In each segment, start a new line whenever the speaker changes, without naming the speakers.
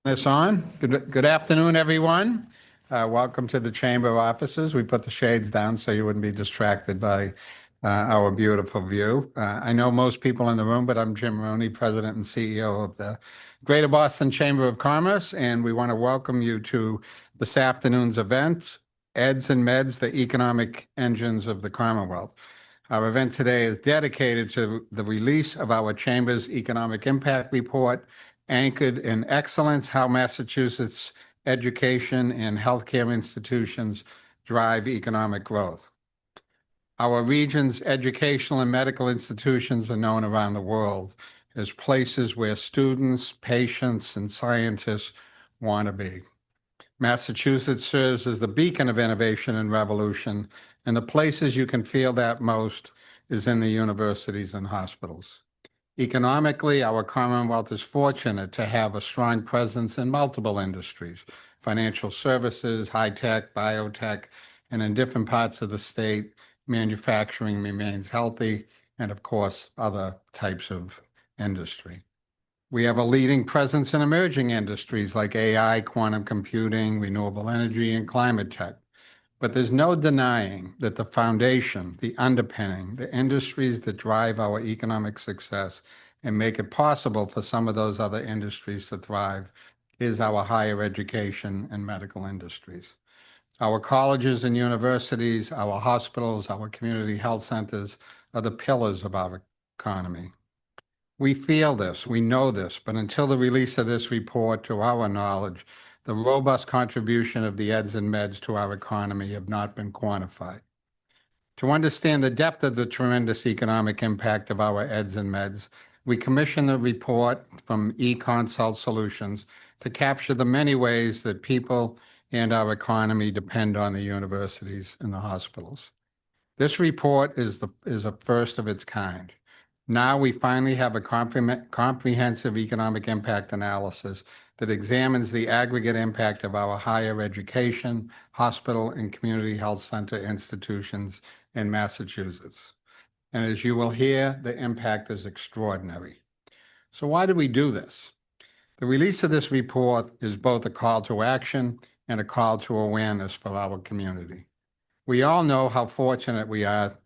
This on. Good afternoon, everyone. Welcome to the Chamber offices. We put the shades down so you wouldn't be distracted by our beautiful view. I know most people in the room, but I'm Jim Rooney, President and CEO of the Greater Boston Chamber of Commerce, and we want to welcome you to this afternoon's event, Eds and Meds, the Economic Engines of the Commonwealth. Our event today is dedicated to the release of our Chamber's Economic Impact Report, anchored in excellence, how Massachusetts education and healthcare institutions drive economic growth. Our region's educational and medical institutions are known around the world as places where students, patients, and scientists want to be. Massachusetts serves as the beacon of innovation and revolution, and the places you can feel that most is in the universities and hospitals. Economically, our Commonwealth is fortunate to have a strong presence in multiple industries, financial services, high-tech, biotech, and in different parts of the state, manufacturing remains healthy, and of course, other types of industry. We have a leading presence in emerging industries like AI, quantum computing, renewable energy, and climate tech. But there's no denying that the foundation, the underpinning, the industries that drive our economic success and make it possible for some of those other industries to thrive is our higher education and medical industries. Our colleges and universities, our hospitals, our community health centers are the pillars of our economy. We feel this, we know this, but until the release of this report, to our knowledge, the robust contribution of the Eds and Meds to our economy have not been quantified. To understand the depth of the tremendous economic impact of our Eds and Meds, we commissioned a report from eConsult Solutions to capture the many ways that people and our economy depend on the universities and the hospitals. This report is a first of its kind. Now we finally have a comprehensive economic impact analysis that examines the aggregate impact of our higher education, hospital, and community health center institutions in Massachusetts. And as you will hear, the impact is extraordinary. So why do we do this? The release of this report is both a call to action and a call to awareness for our community. We all know how fortunate we are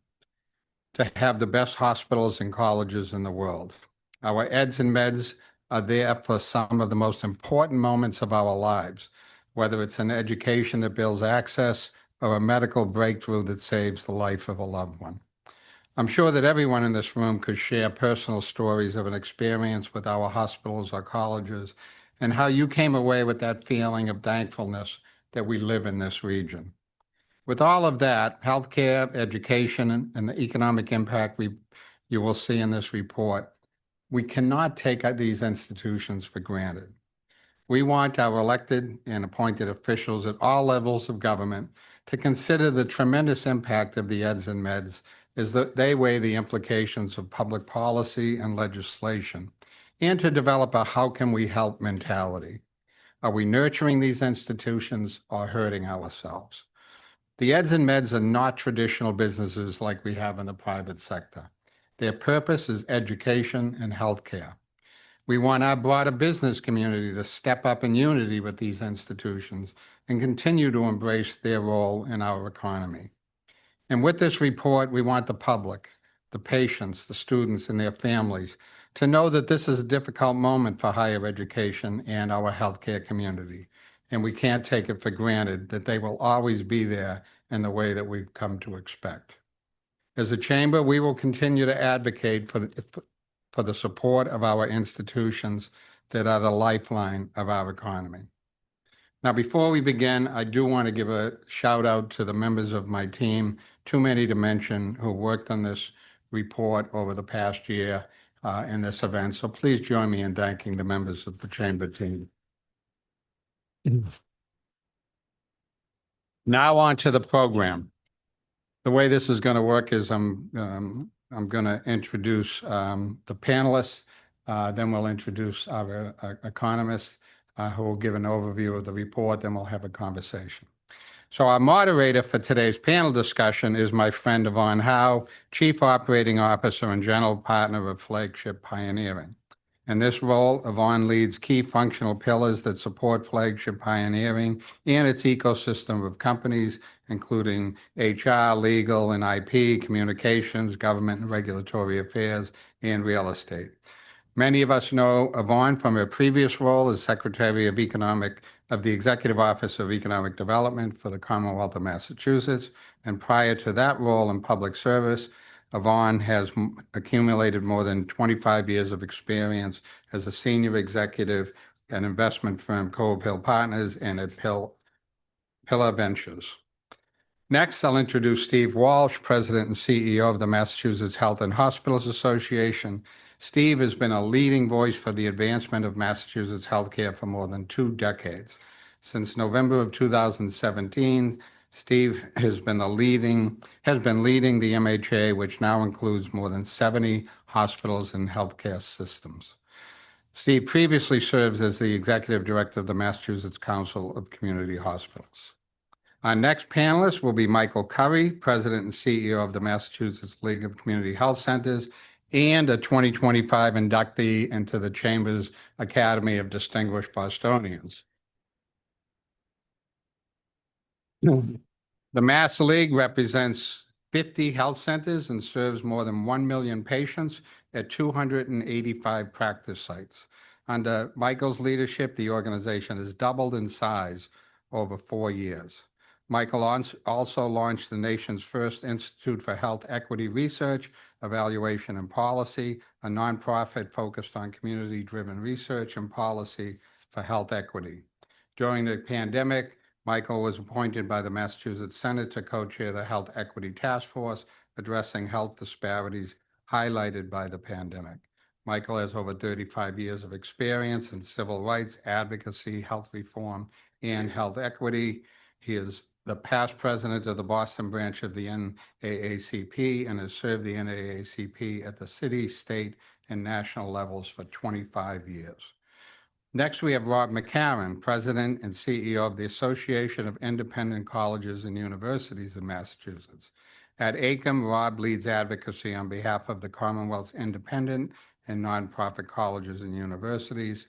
to have the best hospitals and colleges in the world. Our Eds and Meds are there for some of the most important moments of our lives, whether it's an education that builds access or a medical breakthrough that saves the life of a loved one. I'm sure that everyone in this room could share personal stories of an experience with our hospitals or colleges and how you came away with that feeling of thankfulness that we live in this region. With all of that, healthcare, education, and the economic impact you will see in this report, we cannot take these institutions for granted. We want our elected and appointed officials at all levels of government to consider the tremendous impact of the Eds and Meds as they weigh the implications of public policy and legislation, and to develop a how can we help mentality. Are we nurturing these institutions or hurting ourselves? The Eds and Meds are not traditional businesses like we have in the private sector. Their purpose is education and healthcare. We want our broader business community to step up in unity with these institutions and continue to embrace their role in our economy. And with this report, we want the public, the patients, the students, and their families to know that this is a difficult moment for higher education and our healthcare community. And we can't take it for granted that they will always be there in the way that we've come to expect. As a chamber, we will continue to advocate for the support of our institutions that are the lifeline of our economy. Now, before we begin, I do want to give a shout out to the members of my team, too many to mention, who worked on this report over the past year in this event. So please join me in thanking the members of the chamber team. Now on to the program. The way this is going to work is I'm going to introduce the panelists, then we'll introduce our economists who will give an overview of the report, then we'll have a conversation. So our moderator for today's panel discussion is my friend Yvonne Howe, Chief Operating Officer and General Partner of Flagship Pioneering. In this role, Yvonne leads key functional pillars that support flagship pioneering and its ecosystem of companies, including HR, legal and IP, communications, government and regulatory affairs, and real estate. Many of us know Yvonne from her previous role as Secretary of the Executive Office of Economic Development for the Commonwealth of Massachusetts, and prior to that role in public service, Yvonne has accumulated more than 25 years of experience as a senior executive at investment firm Cove Hill Partners and at Pillar Ventures. Next, I'll introduce Steve Walsh, President and CEO of the Massachusetts Health and Hospitals Association. Steve has been a leading voice for the advancement of Massachusetts healthcare for more than 2 decades. Since November of 2017, Steve has been leading the MHA, which now includes more than 70 hospitals and healthcare systems. Steve previously serves as the Executive Director of the Massachusetts Council of Community Hospitals. Our next panelist will be Michael Curry, President and CEO of the Massachusetts League of Community Health Centers and a 2025 inductee into the Chamber's Academy of Distinguished Bostonians. The Mass League represents 50 health centers and serves more than 1 million patients at 285 practice sites. Under Michael's leadership, the organization has doubled in size over 4 years. Michael also launched the nation's first Institute for Health Equity Research, Evaluation and Policy, a nonprofit focused on community-driven research and policy for health equity. During the pandemic, Michael was appointed by the Massachusetts Senate to co-chair the Health Equity Task Force, addressing health disparities highlighted by the pandemic. Michael has over 35 years of experience in civil rights, advocacy, health reform, and health equity. He is the past president of the Boston branch of the NAACP and has served the NAACP at the city, state, and national levels for 25 years. Next, we have Rob McCarron, President and CEO of the Association of Independent Colleges and Universities in Massachusetts. At ACOM, Rob leads advocacy on behalf of the Commonwealth's independent and nonprofit colleges and universities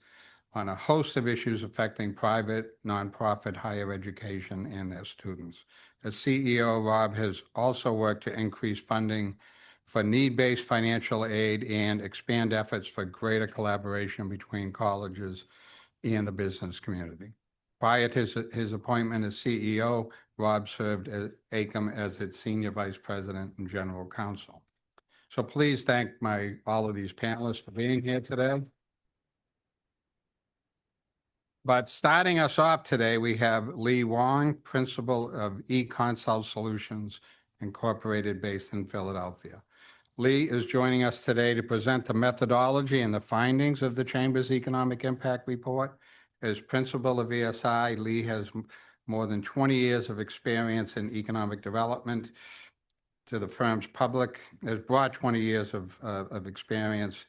on a host of issues affecting private, nonprofit higher education and their students. As CEO, Rob has also worked to increase funding for need-based financial aid and expand efforts for greater collaboration between colleges and the business community. Prior to his appointment as CEO, Rob served at ACOM as its Senior Vice President and General Counsel. So please thank all of these panelists for being here today. But starting us off today, we have Lee Wong, Principal of eConsult Solutions, Incorporated, based in Philadelphia. Lee is joining us today to present the methodology and the findings of the Chamber's Economic Impact Report. As principal of ESI, Lee has more than 20 years of experience in economic development to the firm's public, has brought 20 years of experience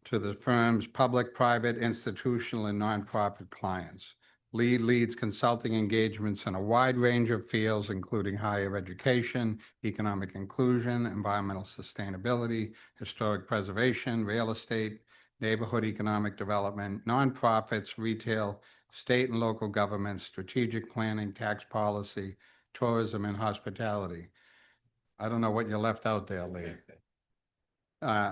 to the firm's public, private, institutional, and nonprofit clients. Lee leads consulting engagements in a wide range of fields, including higher education, economic inclusion, environmental sustainability, historic preservation, real estate, neighborhood economic development, nonprofits, retail, state and local government, strategic planning, tax policy, tourism, and hospitality. I don't know what you left out there, Lee.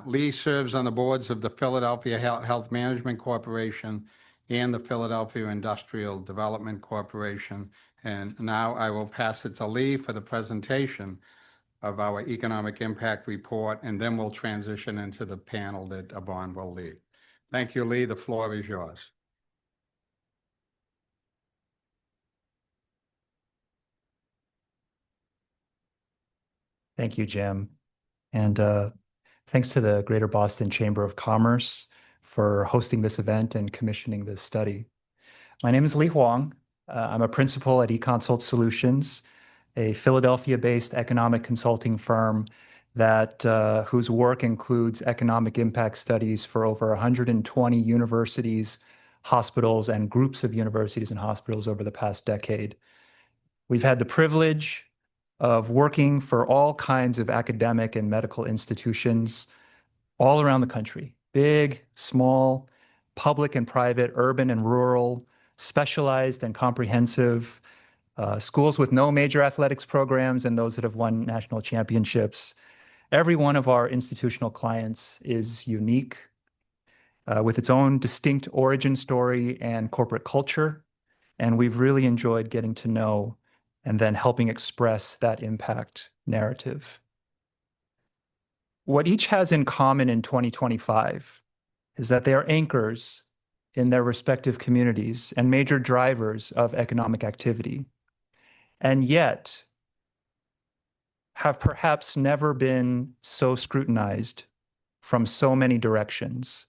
Lee serves on the boards of the Philadelphia Health Management Corporation and the Philadelphia Industrial Development Corporation. And now I will pass it to Lee for the presentation of our Economic Impact Report, and then we'll transition into the panel that Yvonne will lead. Thank you, Lee. The floor is yours.
Thank you, Jim. And thanks to the Greater Boston Chamber of Commerce for hosting this event and commissioning this study. My name is Lee Huang. I'm a principal at eConsult Solutions, a Philadelphia-based economic consulting firm that whose work includes economic impact studies for over 120 universities, hospitals, and groups of universities and hospitals over the past decade. We've had the privilege of working for all kinds of academic and medical institutions all around the country, big, small, public and private, urban and rural, specialized and comprehensive, schools with no major athletics programs and those that have won national championships. Every one of our institutional clients is unique with its own distinct origin story and corporate culture. And we've really enjoyed getting to know and then helping express that impact narrative. What each has in common in 2025 is that they are anchors in their respective communities and major drivers of economic activity, and yet have perhaps never been so scrutinized from so many directions.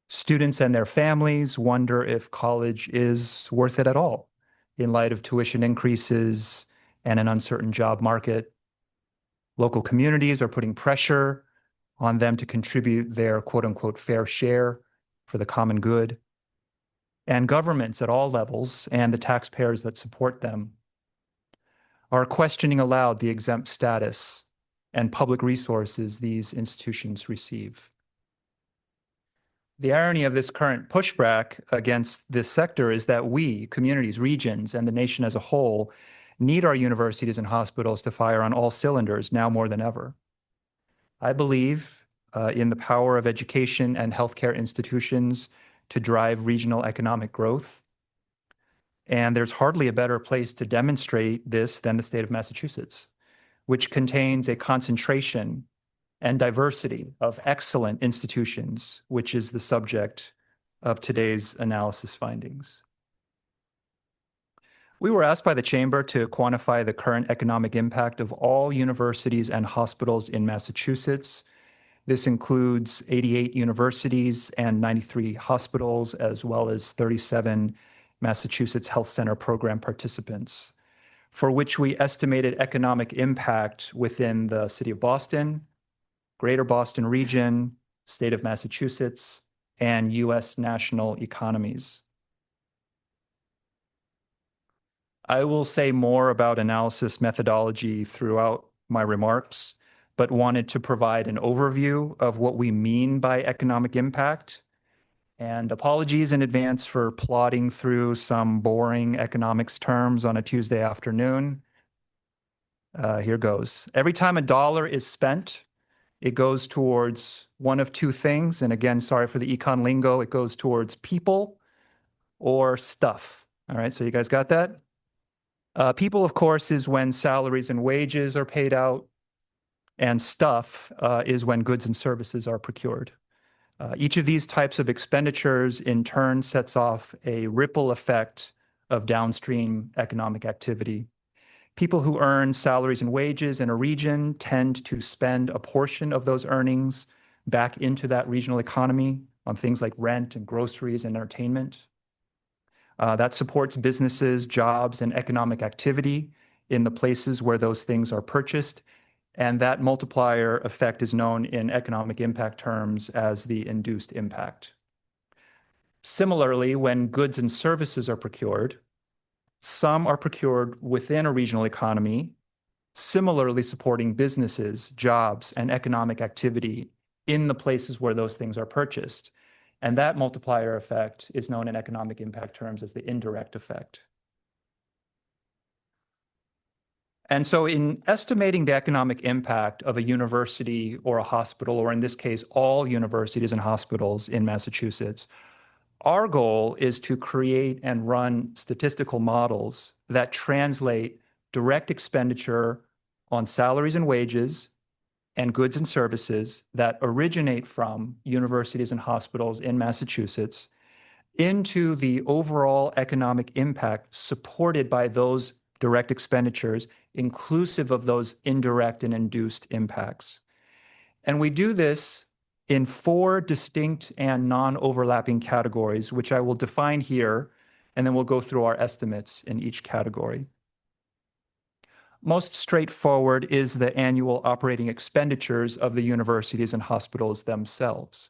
Students and their families wonder if college is worth it at all in light of tuition increases and an uncertain job market. Local communities are putting pressure on them to contribute their quote unquote fair share for the common good. And governments at all levels and the taxpayers that support them are questioning aloud the exempt status and public resources these institutions receive. The irony of this current pushback against this sector is that we, communities, regions, and the nation as a whole, need our universities and hospitals to fire on all cylinders now more than ever. I believe in the power of education and healthcare institutions to drive regional economic growth. And there's hardly a better place to demonstrate this than the state of Massachusetts, which contains a concentration and diversity of excellent institutions, which is the subject of today's analysis findings. We were asked by the Chamber to quantify the current economic impact of all universities and hospitals in Massachusetts. This includes 88 universities and 93 hospitals, as well as 37 Massachusetts Health Center program participants, for which we estimated economic impact within the city of Boston, Greater Boston region, state of Massachusetts, and U.S. national economies. I will say more about analysis methodology throughout my remarks, but wanted to provide an overview of what we mean by economic impact. And apologies in advance for plodding through some boring economics terms on a Tuesday afternoon. Here goes. Every time a dollar is spent, it goes towards one of two things. And again, sorry for the econ lingo, it goes towards people or stuff. All right, so you guys got that? People, of course, is when salaries and wages are paid out, and stuff is when goods and services are procured. Each of these types of expenditures in turn sets off a ripple effect of downstream economic activity. People who earn salaries and wages in a region tend to spend a portion of those earnings back into that regional economy on things like rent and groceries and entertainment. That supports businesses, jobs, and economic activity in the places where those things are purchased. And that multiplier effect is known in economic impact terms as the induced impact. Similarly, when goods and services are procured, some are procured within a regional economy, similarly supporting businesses, jobs, and economic activity in the places where those things are purchased. And that multiplier effect is known in economic impact terms as the indirect effect. And so in estimating the economic impact of a university or a hospital, or in this case, all universities and hospitals in Massachusetts, our goal is to create and run statistical models that translate direct expenditure on salaries and wages and goods and services that originate from universities and hospitals in Massachusetts into the overall economic impact supported by those direct expenditures, inclusive of those indirect and induced impacts. And we do this in 4 distinct and non-overlapping categories, which I will define here, and then we'll go through our estimates in each category. Most straightforward is the annual operating expenditures of the universities and hospitals themselves.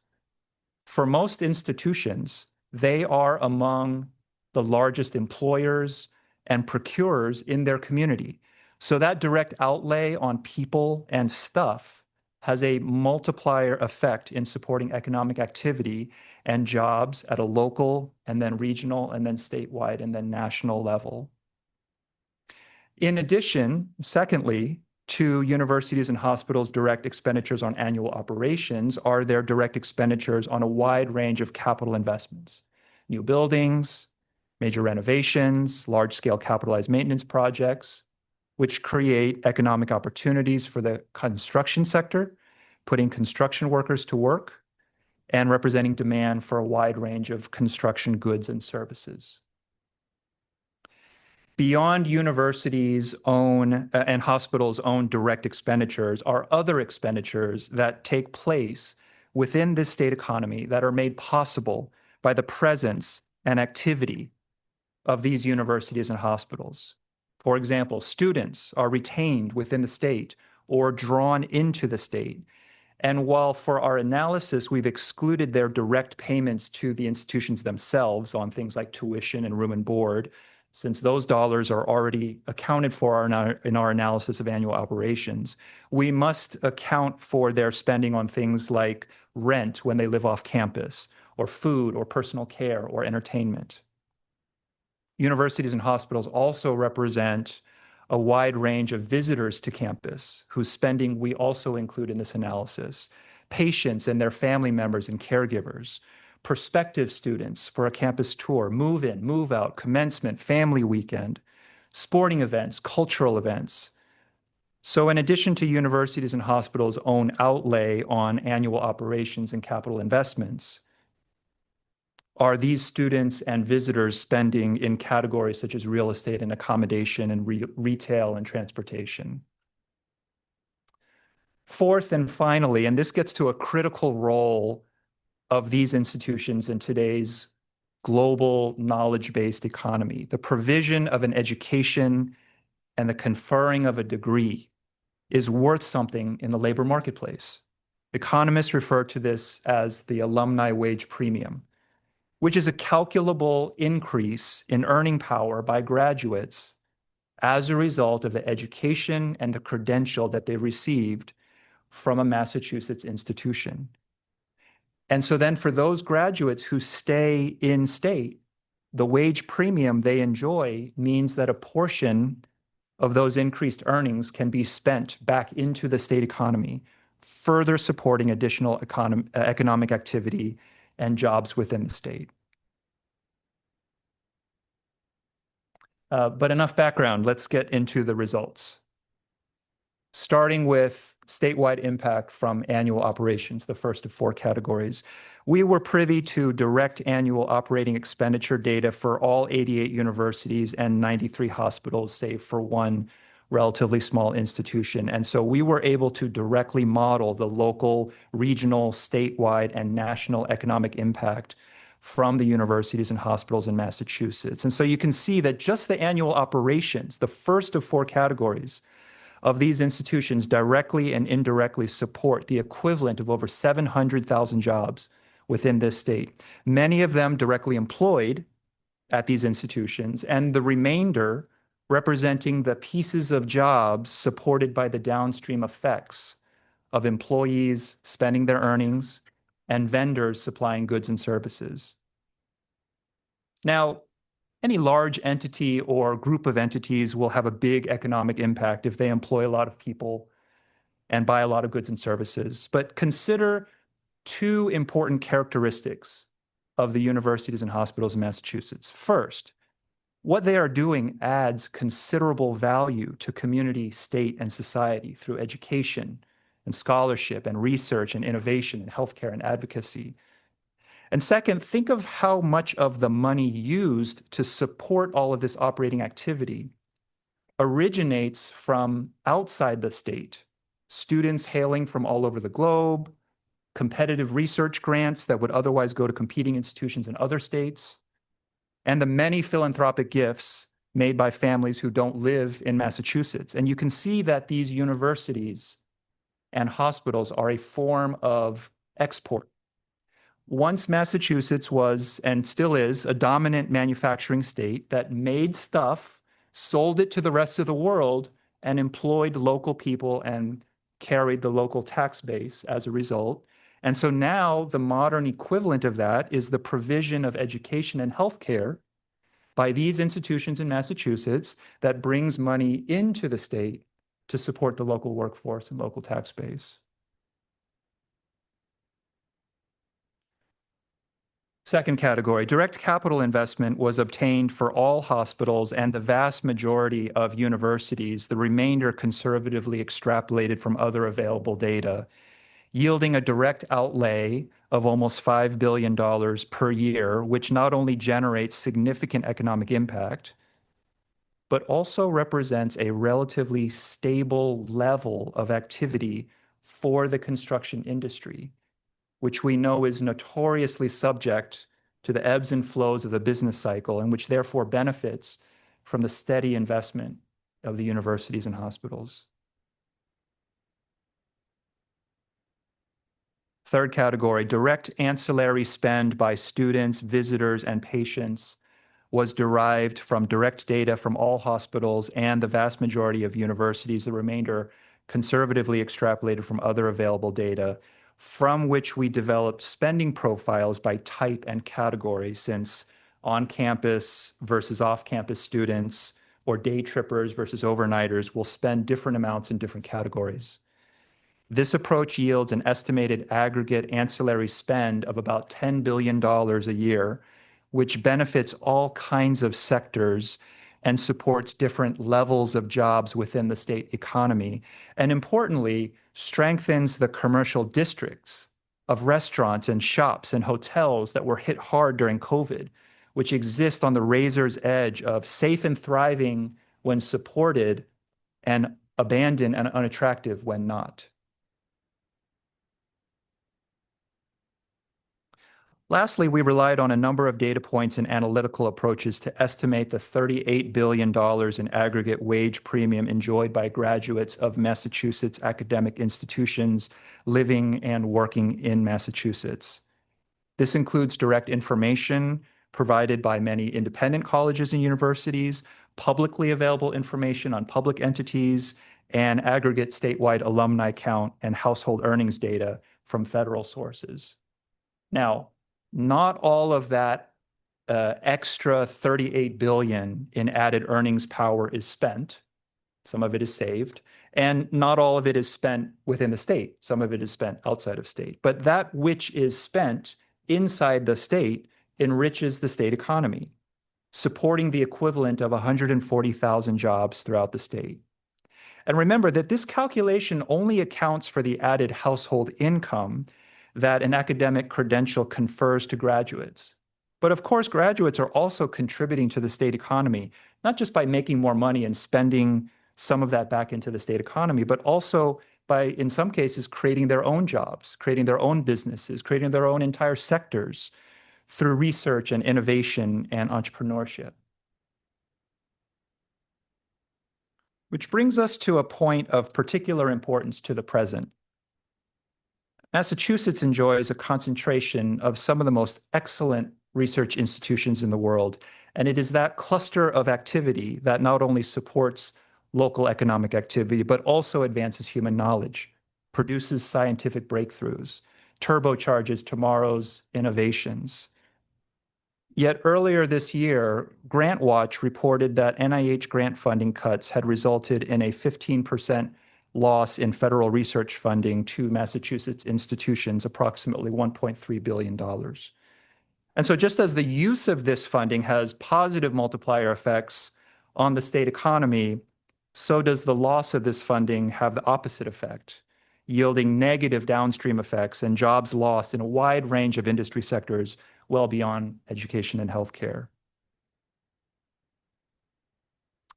For most institutions, they are among the largest employers and procurers in their community. So that direct outlay on people and stuff has a multiplier effect in supporting economic activity and jobs at a local and then regional and then statewide and then national level. In addition, secondly, to universities and hospitals' direct expenditures on annual operations are their direct expenditures on a wide range of capital investments, new buildings, major renovations, large-scale capitalized maintenance projects, which create economic opportunities for the construction sector, putting construction workers to work, and representing demand for a wide range of construction goods and services. Beyond universities' own and hospitals' own direct expenditures are other expenditures that take place within this state economy that are made possible by the presence and activity of these universities and hospitals. For example, students are retained within the state or drawn into the state. And while for our analysis, we've excluded their direct payments to the institutions themselves on things like tuition and room and board, since those dollars are already accounted for in our analysis of annual operations, we must account for their spending on things like rent when they live off campus, or food, or personal care, or entertainment. Universities and hospitals also represent a wide range of visitors to campus whose spending we also include in this analysis, patients and their family members and caregivers, prospective students for a campus tour, move-in, move-out, commencement, family weekend, sporting events, cultural events. So in addition to universities and hospitals' own outlay on annual operations and capital investments, are these students and visitors spending in categories such as real estate and accommodation and retail and transportation? Fourth and finally, and this gets to a critical role of these institutions in today's global knowledge-based economy, the provision of an education and the conferring of a degree is worth something in the labor marketplace. Economists refer to this as the alumni wage premium, which is a calculable increase in earning power by graduates as a result of the education and the credential that they received from a Massachusetts institution. And so then for those graduates who stay in state, the wage premium they enjoy means that a portion of those increased earnings can be spent back into the state economy, further supporting additional economic activity and jobs within the state. But enough background, let's get into the results. Starting with statewide impact from annual operations, the first of four categories. We were privy to direct annual operating expenditure data for all 88 universities and 93 hospitals, save for one relatively small institution. And so we were able to directly model the local, regional, statewide, and national economic impact from the universities and hospitals in Massachusetts. And so you can see that just the annual operations, the first of four categories of these institutions, directly and indirectly support the equivalent of over 700,000 jobs within this state, many of them directly employed at these institutions, and the remainder representing the pieces of jobs supported by the downstream effects of employees spending their earnings and vendors supplying goods and services. Now, any large entity or group of entities will have a big economic impact if they employ a lot of people and buy a lot of goods and services. But consider two important characteristics of the universities and hospitals in Massachusetts. First, what they are doing adds considerable value to community, state, and society through education and scholarship and research and innovation and healthcare and advocacy. And second, think of how much of the money used to support all of this operating activity originates from outside the state. Students hailing from all over the globe, competitive research grants that would otherwise go to competing institutions in other states, and the many philanthropic gifts made by families who don't live in Massachusetts. And you can see that these universities and hospitals are a form of export. Once Massachusetts was, and still is, a dominant manufacturing state that made stuff, sold it to the rest of the world, and employed local people and carried the local tax base as a result. And so now the modern equivalent of that is the provision of education and healthcare by these institutions in Massachusetts that brings money into the state to support the local workforce and local tax base. Second category, direct capital investment was obtained for all hospitals and the vast majority of universities, the remainder conservatively extrapolated from other available data, yielding a direct outlay of almost $5 billion per year, which not only generates significant economic impact, but also represents a relatively stable level of activity for the construction industry, which we know is notoriously subject to the ebbs and flows of the business cycle and which therefore benefits from the steady investment of the universities and hospitals. Third category, direct ancillary spend by students, visitors, and patients was derived from direct data from all hospitals and the vast majority of universities, the remainder conservatively extrapolated from other available data, from which we developed spending profiles by type and category, since on-campus versus off-campus students or day trippers versus overnighters will spend different amounts in different categories. This approach yields an estimated aggregate ancillary spend of about $10 billion a year, which benefits all kinds of sectors and supports different levels of jobs within the state economy, and importantly, strengthens the commercial districts of restaurants and shops and hotels that were hit hard during COVID, which exist on the razor's edge of safe and thriving when supported and abandoned and unattractive when not. Lastly, we relied on a number of data points and analytical approaches to estimate the $38 billion in aggregate wage premium enjoyed by graduates of Massachusetts academic institutions living and working in Massachusetts. This includes direct information provided by many independent colleges and universities, publicly available information on public entities, and aggregate statewide alumni count and household earnings data from federal sources. Now, not all of that extra 38 billion in added earnings power is spent. Some of it is saved, and not all of it is spent within the state. Some of it is spent outside of state. But that which is spent inside the state enriches the state economy, supporting the equivalent of 140,000 jobs throughout the state. And remember that this calculation only accounts for the added household income that an academic credential confers to graduates. But of course, graduates are also contributing to the state economy, not just by making more money and spending some of that back into the state economy, but also by, in some cases, creating their own jobs, creating their own businesses, creating their own entire sectors through research and innovation and entrepreneurship. Which brings us to a point of particular importance to the present. Massachusetts enjoys a concentration of some of the most excellent research institutions in the world, and it is that cluster of activity that not only supports local economic activity, but also advances human knowledge, produces scientific breakthroughs, turbocharges tomorrow's innovations. Yet earlier this year, GrantWatch reported that NIH grant funding cuts had resulted in a 15% loss in federal research funding to Massachusetts institutions, approximately $1.3 billion. And so just as the use of this funding has positive multiplier effects on the state economy, so does the loss of this funding have the opposite effect, yielding negative downstream effects and jobs lost in a wide range of industry sectors well beyond education and healthcare.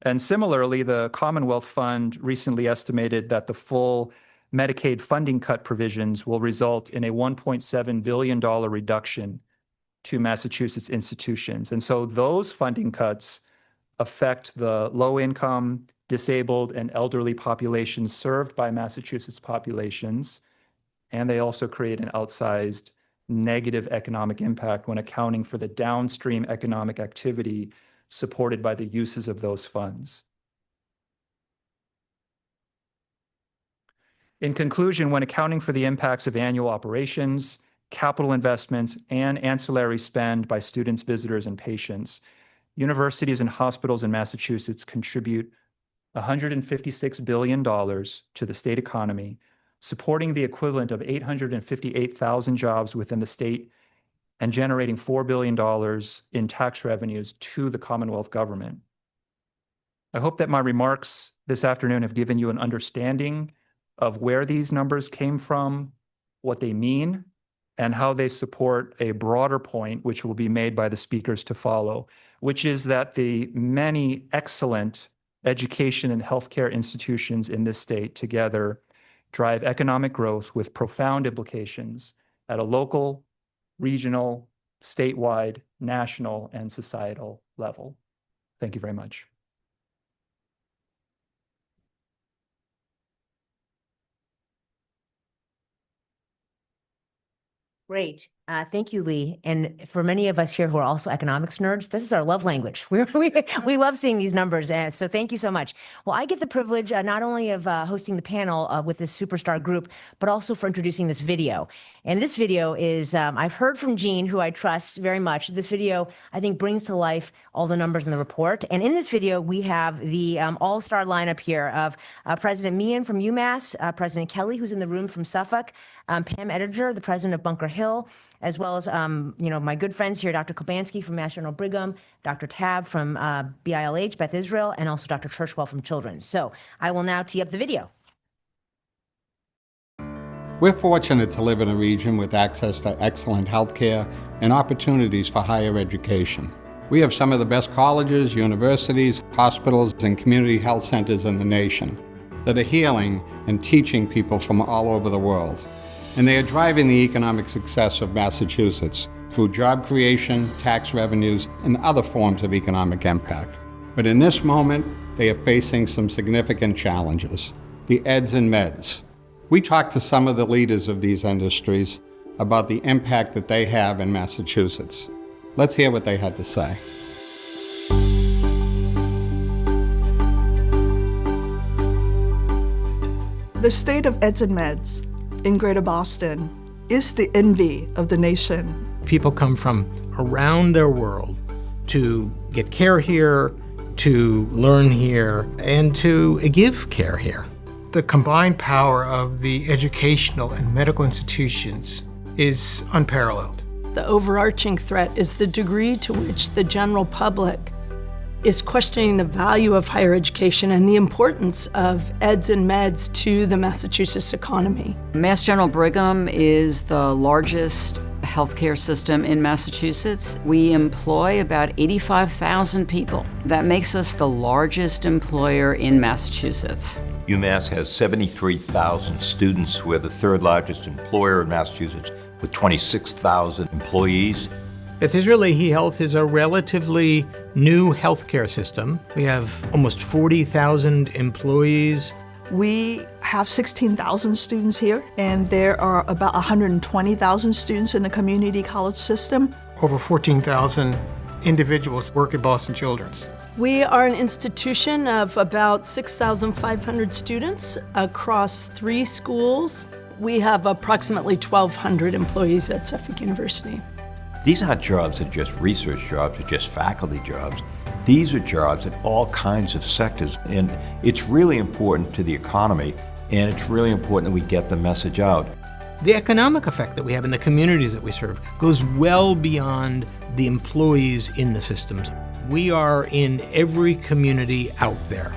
And similarly, the Commonwealth Fund recently estimated that the full Medicaid funding cut provisions will result in a $1.7 billion reduction to Massachusetts institutions. And so those funding cuts affect the low-income, disabled, and elderly populations served by Massachusetts populations, and they also create an outsized negative economic impact when accounting for the downstream economic activity supported by the uses of those funds. In conclusion, when accounting for the impacts of annual operations, capital investments, and ancillary spend by students, visitors, and patients, universities and hospitals in Massachusetts contribute $156 billion to the state economy, supporting the equivalent of 858,000 jobs within the state and generating $4 billion in tax revenues to the Commonwealth government. I hope that my remarks this afternoon have given you an understanding of where these numbers came from, what they mean, and how they support a broader point, which will be made by the speakers to follow, which is that the many excellent education and healthcare institutions in this state together drive economic growth with profound implications at a local, regional, statewide, national, and societal level. Thank you very much.
Great. Thank you, Lee. And for many of us here who are also economics nerds, this is our love language. We love seeing these numbers. And so thank you so much. Well, I get the privilege not only of hosting the panel with this superstar group, but also for introducing this video. And this video is, I've heard from Jean, who I trust very much. This video, I think, brings to life all the numbers in the report. And in this video, we have the all-star lineup here of President Meehan from UMass, President Kelly, who's in the room from Suffolk, Pam Edinger, the president of Bunker Hill, as well as, my good friends here, Dr. Kobansky from Mass General Brigham, Dr. Tab from BILH, Beth Israel, and also Dr. Churchwell from Children's. So I will now tee up the video.
We're fortunate to live in a region with access to excellent healthcare and opportunities for higher education. We have some of the best colleges, universities, hospitals, and community health centers in the nation that are healing and teaching people from all over the world. And they are driving the economic success of Massachusetts through job creation, tax revenues, and other forms of economic impact. But in this moment, they are facing some significant challenges. The Eds and Meds. We talked to some of the leaders of these industries about the impact that they have in Massachusetts. Let's hear what they had to say.
The state of Eds and Meds in Greater Boston is the envy of the nation.
People come from around their world to get care here, to learn here, and to give care here.
The combined power of the educational and medical institutions is unparalleled.
The overarching threat is the degree to which the general public is questioning the value of higher education and the importance of Eds and Meds to the Massachusetts economy.
Mass General Brigham is the largest healthcare system in Massachusetts. We employ about 85,000 people. That makes us the largest employer in Massachusetts.
UMass has 73,000 students. We're the third largest employer in Massachusetts with 26,000 employees.
At Israeli Health is a relatively new healthcare system. We have almost 40,000 employees.
We have 16,000 students here, and there are about 120,000 students in the community college system.
Over 14,000 individuals work at Boston Children's.
We are an institution of about 6,500 students across 3 schools. We have approximately 1,200 employees at Suffolk University.
These aren't jobs that are just research jobs or just faculty jobs. These are jobs in all kinds of sectors, and it's really important to the economy, and it's really important that we get the message out.
The economic effect that we have in the communities that we serve goes well beyond the employees in the systems. We are in every community out there.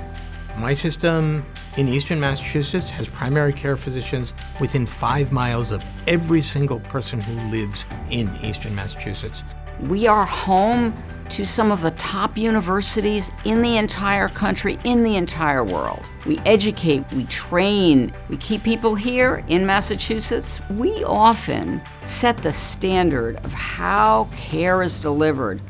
My system in Eastern Massachusetts has primary care physicians within 5 miles of every single person who lives in Eastern Massachusetts.
We are home to some of the top universities in the entire country, in the entire world. We educate, we train, we keep people here in Massachusetts. We often set the standard of how care is delivered.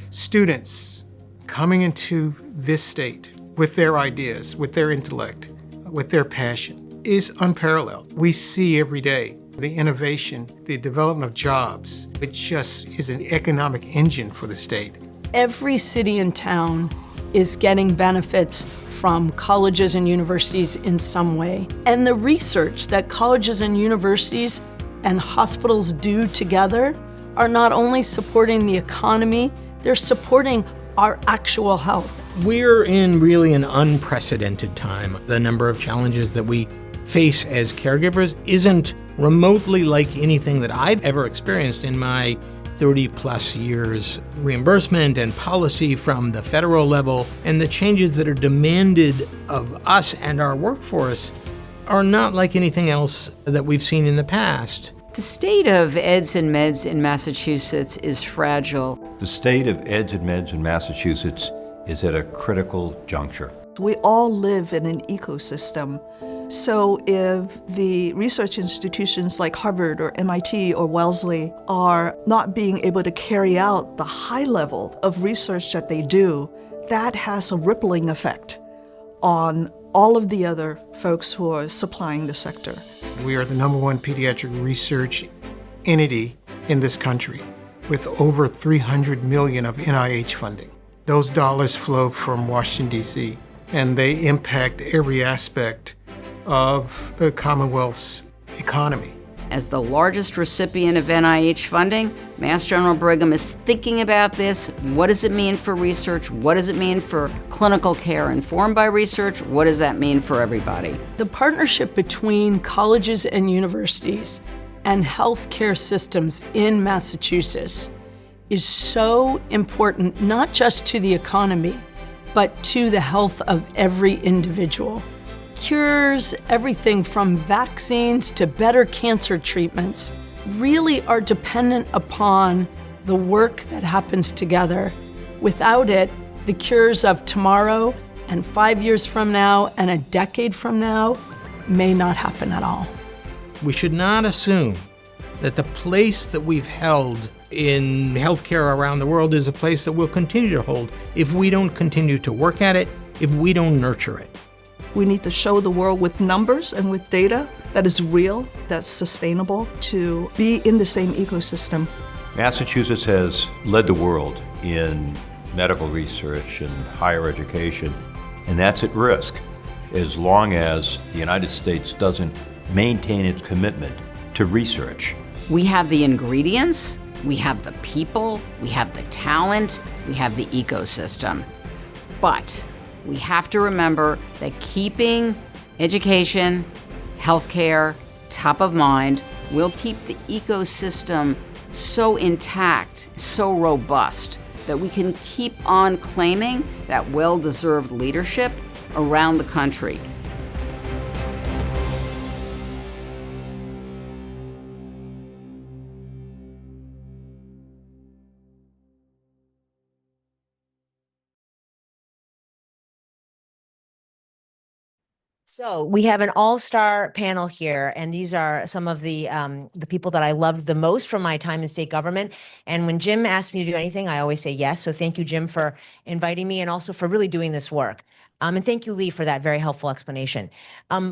Students coming into this state with their ideas, with their intellect, with their passion is unparalleled. We see every day the innovation, the development of jobs. It just is an economic engine for the state.
Every city and town is getting benefits from colleges and universities in some way. And the research that colleges and universities and hospitals do together are not only supporting the economy, they're supporting our actual health.
We're in really an unprecedented time. The number of challenges that we face as caregivers isn't remotely like anything that I've ever experienced in my 30 plus years. Reimbursement and policy from the federal level and the changes that are demanded of us and our workforce are not like anything else that we've seen in the past.
The state of Eds and Meds in Massachusetts is fragile.
The state of Eds and Meds in Massachusetts is at a critical juncture.
We all live in an ecosystem. So if the research institutions like Harvard or MIT or Wellesley are not being able to carry out the high level of research that they do, that has a rippling effect on all of the other folks who are supplying the sector.
We are the #1 pediatric research entity in this country with over $300 million of NIH funding. Those dollars flow from Washington, D.C., and they impact every aspect of the Commonwealth's economy.
As the largest recipient of NIH funding, Mass General Brigham is thinking about this. What does it mean for research? What does it mean for clinical care informed by research? What does that mean for everybody?
The partnership between colleges and universities and healthcare systems in Massachusetts is so important, not just to the economy, but to the health of every individual. Cures, everything from vaccines to better cancer treatments, really are dependent upon the work that happens together. Without it, the cures of tomorrow and 5 years from now and a decade from now may not happen at all.
We should not assume that the place that we've held in healthcare around the world is a place that we'll continue to hold if we don't continue to work at it, if we don't nurture it.
We need to show the world with numbers and with data that is real, that's sustainable, to be in the same ecosystem.
Massachusetts has led the world in medical research and higher education, and that's at risk as long as the United States doesn't maintain its commitment to research.
We have the ingredients, we have the people, we have the talent, we have the ecosystem. But we have to remember that keeping education, healthcare top of mind will keep the ecosystem so intact, so robust, that we can keep on claiming that well-deserved leadership around the country.
So we have an all-star panel here, and these are some of the people that I loved the most from my time in state government. And when Jim asked me to do anything, I always say yes. So thank you, Jim, for inviting me and also for really doing this work. And thank you, Lee, for that very helpful explanation.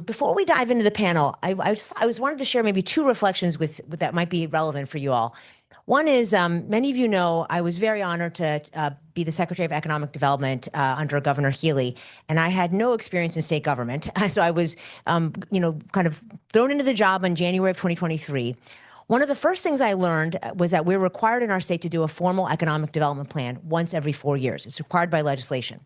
Before we dive into the panel, I wanted to share maybe two reflections with that might be relevant for you all. One is, many of you know, I was very honored to be the Secretary of Economic Development under Governor Healy, and I had no experience in state government. So I was, kind of thrown into the job in January of 2023. One of the first things I learned was that we're required in our state to do a formal economic development plan once every 4 years. It's required by legislation.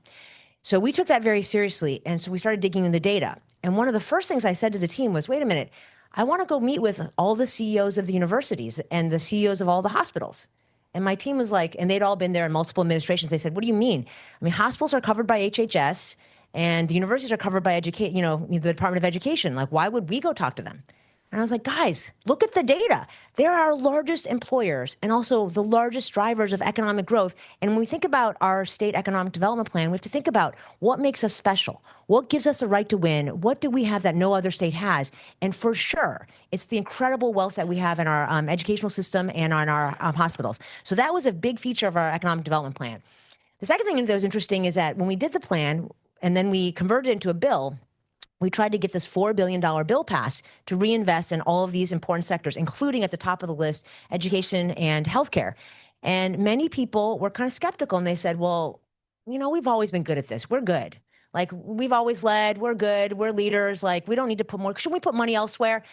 So we took that very seriously, and so we started digging in the data. And one of the first things I said to the team was, wait a minute, I want to go meet with all the CEOs of the universities and the CEOs of all the hospitals. And my team was like, and they'd all been there in multiple administrations. They said, what do you mean? I mean, hospitals are covered by HHS and the universities are covered by the Department of Education. Like, why would we go talk to them? And I was like, guys, look at the data. They're our largest employers and also the largest drivers of economic growth. And when we think about our state economic development plan, we have to think about what makes us special. What gives us a right to win? What do we have that no other state has? And for sure, it's the incredible wealth that we have in our educational system and on our hospitals. So that was a big feature of our economic development plan. The second thing that was interesting is that when we did the plan and then we converted it into a bill, we tried to get this $4 billion bill passed to reinvest in all of these important sectors, including at the top of the list, education and healthcare. And many people were kind of skeptical, and they said, well, we've always been good at this. We're good. Like we've always led. We're good. We're leaders. Like we don't need to put more. Should we put money elsewhere?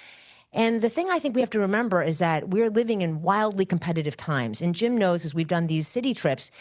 And the thing I think we have to remember is that we're living in wildly competitive times. And Jim knows, as we've done these city trips,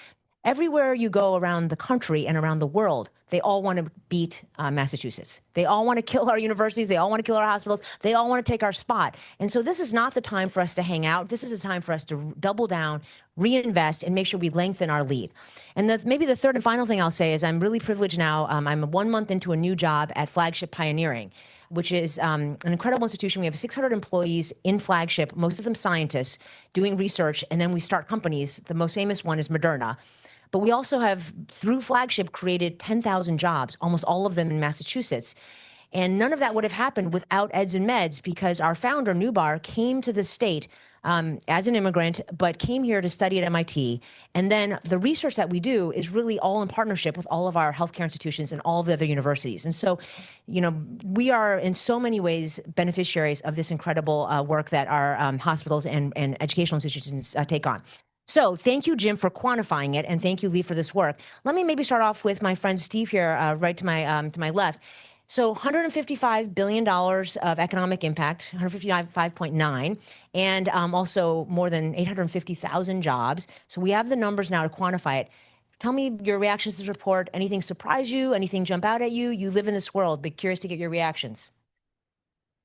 everywhere you go around the country and around the world, they all want to beat Massachusetts. They all want to kill our universities. They all want to kill our hospitals. They all want to take our spot. And so this is not the time for us to hang out. This is a time for us to double down, reinvest, and make sure we lengthen our lead. And maybe the third and final thing I'll say is I'm really privileged now. I'm 1 month into a new job at Flagship Pioneering, which is an incredible institution. We have 600 employees in Flagship, most of them scientists, doing research, and then we start companies. The most famous one is Moderna. But we also have, through Flagship, created 10,000 jobs, almost all of them in Massachusetts. And none of that would have happened without Eds and Meds, because our founder, Nubar, came to the state as an immigrant, but came here to study at MIT. And then the research that we do is really all in partnership with all of our healthcare institutions and all of the other universities. And so, we are in so many ways beneficiaries of this incredible work that our hospitals and educational institutions take on. So thank you, Jim, for quantifying it, and thank you, Lee, for this work. Let me maybe start off with my friend Steve here, right to my left. So $155 billion of economic impact, 155.9, and also more than 850,000 jobs. So we have the numbers now to quantify it. Tell me your reactions to this report. Anything surprise you? Anything jump out at you? You live in this world, but curious to get your reactions.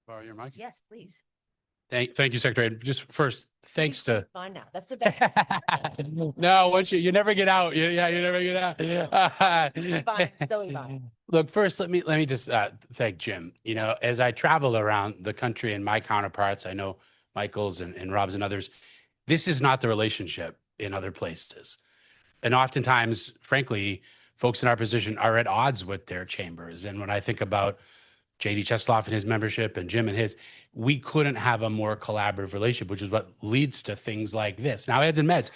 Borrow your mic?
Yes, please.
Thank you, Secretary. Just first, thanks to.
Fine now. That's the best.
No, once you never get out. You never get out.
Fine, still fine.
Look, first, let me just thank Jim. As I travel around the country and my counterparts, I know Michael's and Rob's and others, this is not the relationship in other places. And oftentimes, frankly, folks in our position are at odds with their chambers. And when I think about J.D. Chesloff and his membership and Jim and his, we couldn't have a more collaborative relationship, which is what leads to things like this. Now, Eds and Meds,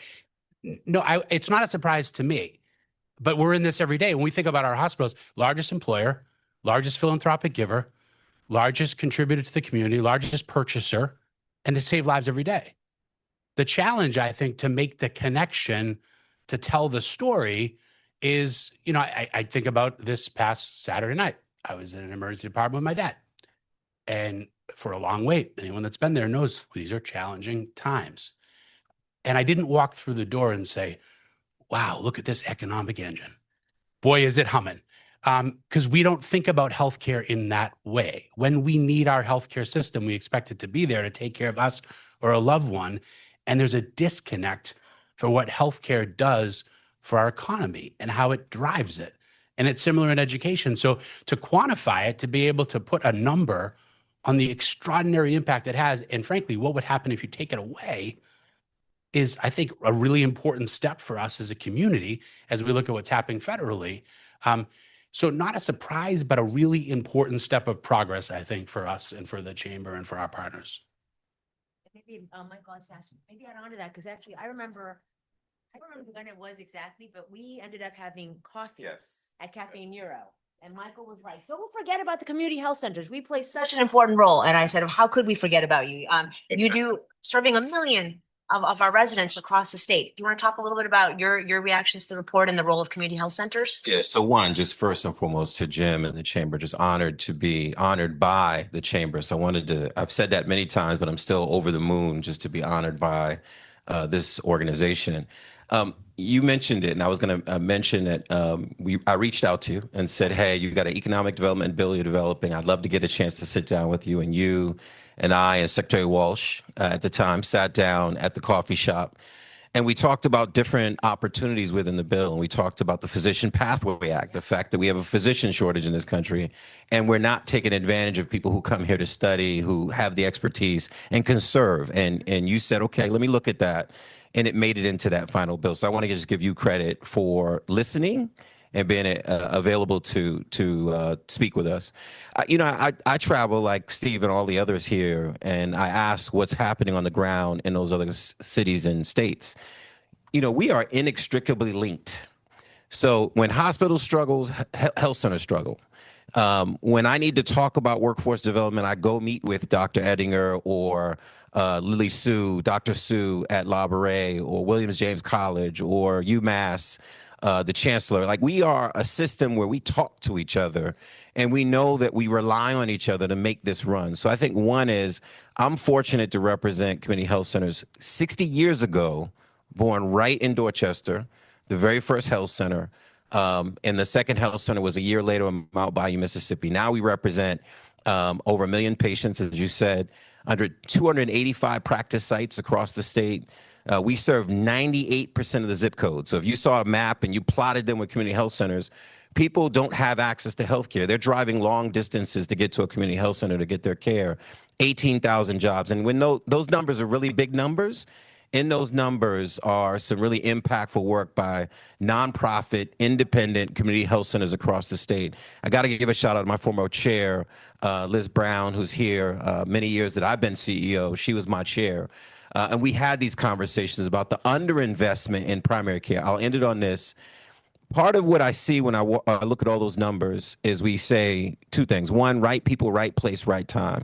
no, it's not a surprise to me, but we're in this every day. When we think about our hospitals, largest employer, largest philanthropic giver, largest contributor to the community, largest purchaser, and they save lives every day. The challenge, I think, to make the connection, to tell the story is, I think about this past Saturday night. I was in an emergency department with my dad, and for a long wait. Anyone that's been there knows these are challenging times. And I didn't walk through the door and say, wow, look at this economic engine. Boy, is it humming. Because we don't think about healthcare in that way. When we need our healthcare system, we expect it to be there to take care of us or a loved one. And there's a disconnect for what healthcare does for our economy and how it drives it. And it's similar in education. So to quantify it, to be able to put a number on the extraordinary impact it has, and frankly, what would happen if you take it away, is, I think, a really important step for us as a community as we look at what's happening federally. So not a surprise, but a really important step of progress, I think, for us and for the chamber and for our partners.
Maybe Michael, let's ask, maybe add on to that, because actually I remember when it was exactly, but we ended up having coffee at Cafe Nero. And Michael was like, don't forget about the community health centers. We play such an important role. And I said, how could we forget about you? You do serving 1 million of our residents across the state. Do you want to talk a little bit about your reactions to the report and the role of community health centers?
Yeah, so one, just first and foremost to Jim and the chamber, just honored to be honored by the chamber. So I've said that many times, but I'm still over the moon just to be honored by this organization. You mentioned it, and I was going to mention that I reached out to you and said, hey, you've got an economic development bill you're developing. I'd love to get a chance to sit down with you. And you and I and Secretary Walsh at the time sat down at the coffee shop, and we talked about different opportunities within the bill. And we talked about the Physician Pathway Act, the fact that we have a physician shortage in this country, and we're not taking advantage of people who come here to study, who have the expertise and can serve. And you said, okay, let me look at that. And it made it into that final bill. So I want to just give you credit for listening and being available to speak with us. I travel like Steve and all the others here, and I ask what's happening on the ground in those other cities and states. We are inextricably linked. So when hospitals struggles, health centers struggle. When I need to talk about workforce development, I go meet with Dr. Ettinger or Lily Sue, Dr. Sue at La Brea or Williams James College or UMass, the chancellor. Like, we are a system where we talk to each other and we know that we rely on each other to make this run. So I think one is I'm fortunate to represent community health centers 60 years ago, born right in Dorchester, the very first health center. And the second health center was a year later in Mount Bayou, Mississippi. Now we represent over 1 million patients, as you said, under 285 practice sites across the state. We serve 98% of the zip codes. So if you saw a map and you plotted them with community health centers, people don't have access to health care. They're driving long distances to get to a community health center to get their care. 18,000 jobs. And when those numbers are really big numbers, in those numbers are some really impactful work by nonprofit, independent community health centers across the state. I got to give a shout out to my former chair, Liz Brown, who's here many years that I've been CEO. She was my chair. And we had these conversations about the underinvestment in primary care. I'll end it on this. Part of what I see when I look at all those numbers is we say two things. One, right people, right place, right time.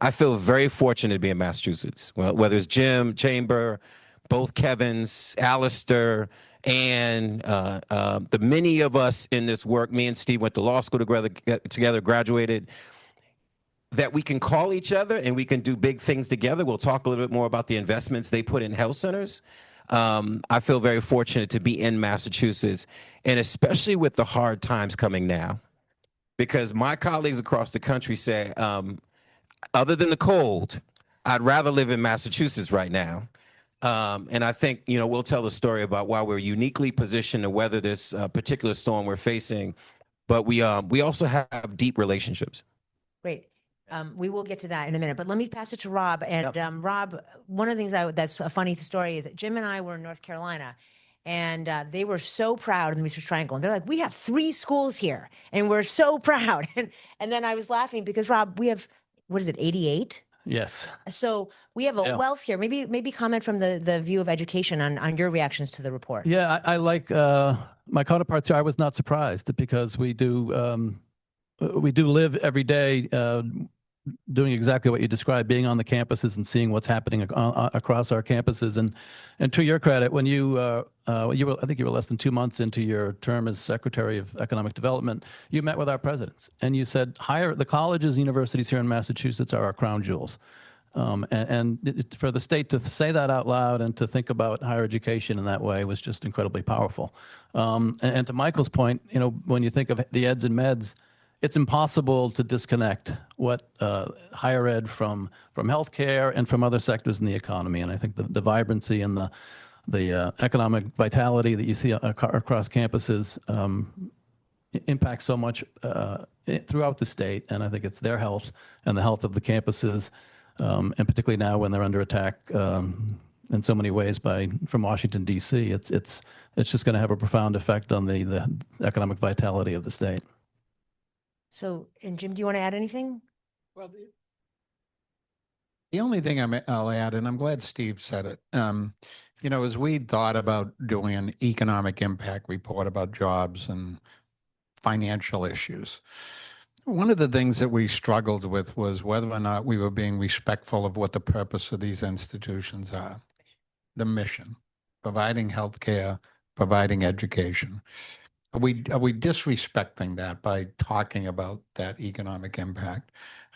I feel very fortunate to be in Massachusetts. Well, whether it's Jim, Chamber, both Kevins, Alistair, and the many of us in this work, me and Steve went to law school together, graduated, that we can call each other and we can do big things together. We'll talk a little bit more about the investments they put in health centers. I feel very fortunate to be in Massachusetts, and especially with the hard times coming now, because my colleagues across the country say, other than the cold, I'd rather live in Massachusetts right now. And I think, we'll tell the story about why we're uniquely positioned to weather this particular storm we're facing, but we also have deep relationships.
Great. We will get to that in a minute, but let me pass it to Rob. And Rob, one of the things that's a funny story is that Jim and I were in North Carolina, and they were so proud in the Research Triangle. And they're like, we have 3 schools here, and we're so proud. And then I was laughing because, Rob, we have, what is it, 88?
Yes.
So we have a wealth here. Maybe comment from the view of education on your reactions to the report.
Yeah, I like my counterparts here. I was not surprised because we do live every day doing exactly what you described, being on the campuses and seeing what's happening across our campuses. And to your credit, when I think you were less than 2 months into your term as Secretary of Economic Development, you met with our presidents and you said, the colleges and universities here in Massachusetts are our crown jewels. And for the state to say that out loud and to think about higher education in that way was just incredibly powerful. And to Michael's point, when you think of the Eds and Meds, it's impossible to disconnect what higher ed from healthcare and from other sectors in the economy. And I think the vibrancy and the economic vitality that you see across campuses impacts so much throughout the state. And I think it's their health and the health of the campuses, and particularly now when they're under attack in so many ways from Washington, D.C. It's just going to have a profound effect on the economic vitality of the state.
So, and Jim, do you want to add anything?
Well, the only thing I'll add, and I'm glad Steve said it, as we thought about doing an economic impact report about jobs and financial issues, one of the things that we struggled with was whether or not we were being respectful of what the purpose of these institutions are. The mission, providing healthcare, providing education. Are we disrespecting that by talking about that economic impact?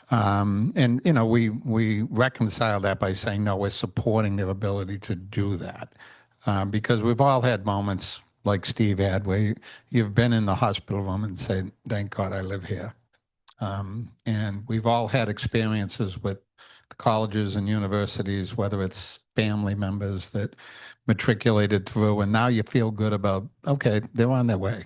And we reconcile that by saying, no, we're supporting their ability to do that. Because we've all had moments like Steve had where you've been in the hospital room and said, thank God I live here. And we've all had experiences with the colleges and universities, whether it's family members that matriculated through, and now you feel good about, okay, they're on their way.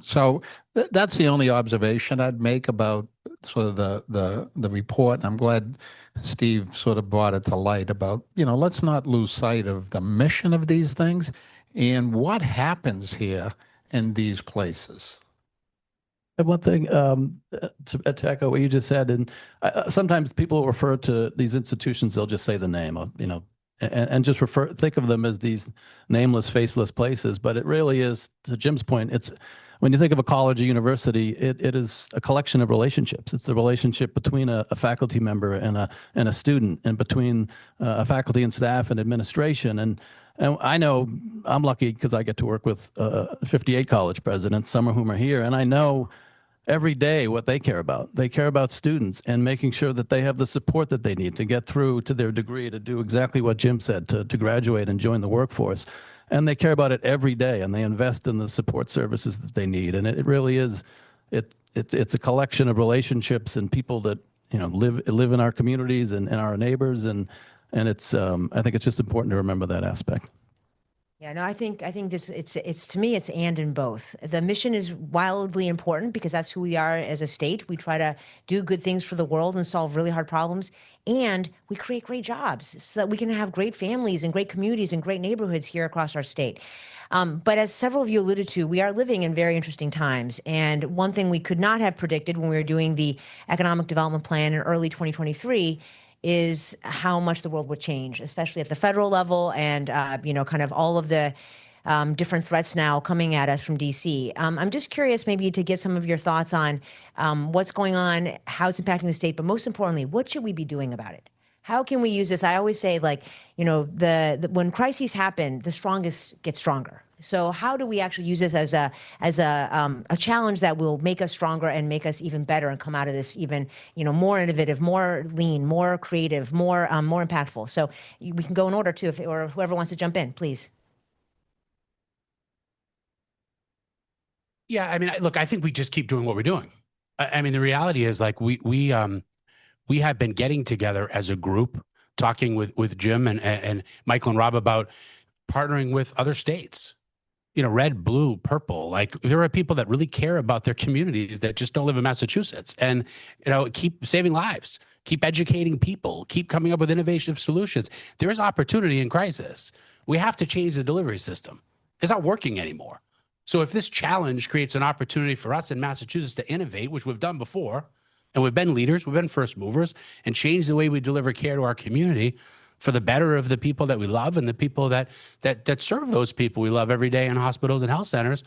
So that's the only observation I'd make about sort of the report. I'm glad Steve sort of brought it to light about, let's not lose sight of the mission of these things and what happens here in these places.
And one thing to echo what you just said, and sometimes people refer to these institutions, they'll just say the name of, and just think of them as these nameless, faceless places. But it really is, to Jim's point, it's when you think of a college or university, it is a collection of relationships. It's a relationship between a faculty member and a student, and between a faculty and staff and administration. And I know I'm lucky because I get to work with 58 college presidents, some of whom are here, and I know every day what they care about. They care about students and making sure that they have the support that they need to get through to their degree, to do exactly what Jim said, to graduate and join the workforce. And they care about it every day, and they invest in the support services that they need. And it really is, it's a collection of relationships and people that, you know, live in our communities and our neighbors. And it's, I think it's just important to remember that aspect.
Yeah, no, I think this, it's to me, it's and in both. The mission is wildly important because that's who we are as a state. We try to do good things for the world and solve really hard problems. And we create great jobs so that we can have great families and great communities and great neighborhoods here across our state. But as several of you alluded to, we are living in very interesting times. And one thing we could not have predicted when we were doing the economic development plan in early 2023 is how much the world would change, especially at the federal level, and kind of all of the different threats now coming at us from DC. I'm just curious maybe to get some of your thoughts on what's going on, how it's impacting the state, but most importantly, what should we be doing about it? How can we use this? I always say, like, when crises happen, the strongest get stronger. So how do we actually use this as a challenge that will make us stronger and make us even better and come out of this even more innovative, more lean, more creative, more impactful? So we can go in order too, or whoever wants to jump in, please.
Yeah, I mean, look, I think we just keep doing what we're doing. I mean, the reality is, like, we have been getting together as a group, talking with Jim and Michael and Rob about partnering with other states. Red, blue, purple. Like, there are people that really care about their communities that just don't live in Massachusetts, and keep saving lives, keep educating people, keep coming up with innovative solutions. There is opportunity in crisis. We have to change the delivery system. It's not working anymore. So if this challenge creates an opportunity for us in Massachusetts to innovate, which we've done before, and we've been leaders, we've been first movers, and change the way we deliver care to our community for the better of the people that we love and the people that serve those people we love every day in hospitals and health centers,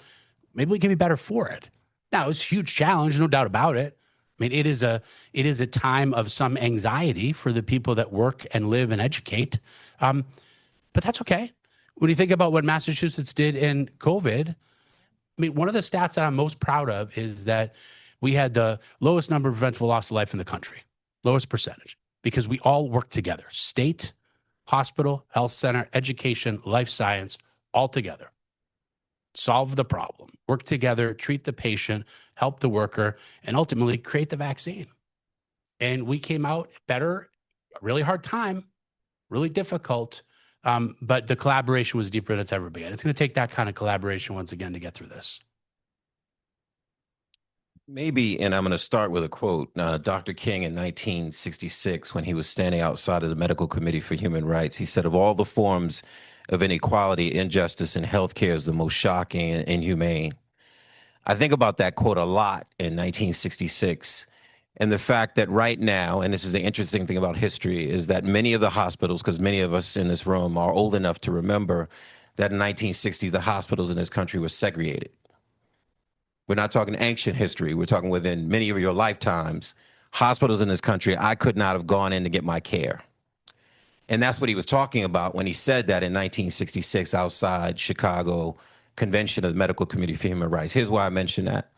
maybe we can be better for it. Now, it's a huge challenge, no doubt about it. I mean, it is a time of some anxiety for the people that work and live and educate, but that's okay. When you think about what Massachusetts did in COVID, I mean, one of the stats that I'm most proud of is that we had the lowest number of preventable loss of life in the country, lowest percentage, because we all work together. State, hospital, health center, education, life science, all together. Solve the problem, work together, treat the patient, help the worker, and ultimately create the vaccine. And we came out better, a really hard time, really difficult, but the collaboration was deeper than it's ever been. It's going to take that kind of collaboration once again to get through this.
Maybe, and I'm going to start with a quote. Dr. King in 1966, when he was standing outside of the Medical Committee for Human Rights, he said, of all the forms of inequality, injustice in healthcare is the most shocking and inhumane. I think about that quote a lot in 1966. And the fact that right now, and this is the interesting thing about history, is that many of the hospitals, because many of us in this room are old enough to remember that in 1960, the hospitals in this country were segregated. We're not talking ancient history. We're talking within many of your lifetimes. Hospitals in this country, I could not have gone in to get my care. And that's what he was talking about when he said that in 1966 outside Chicago Convention of the Medical Committee for Human Rights. Here's why I mention that.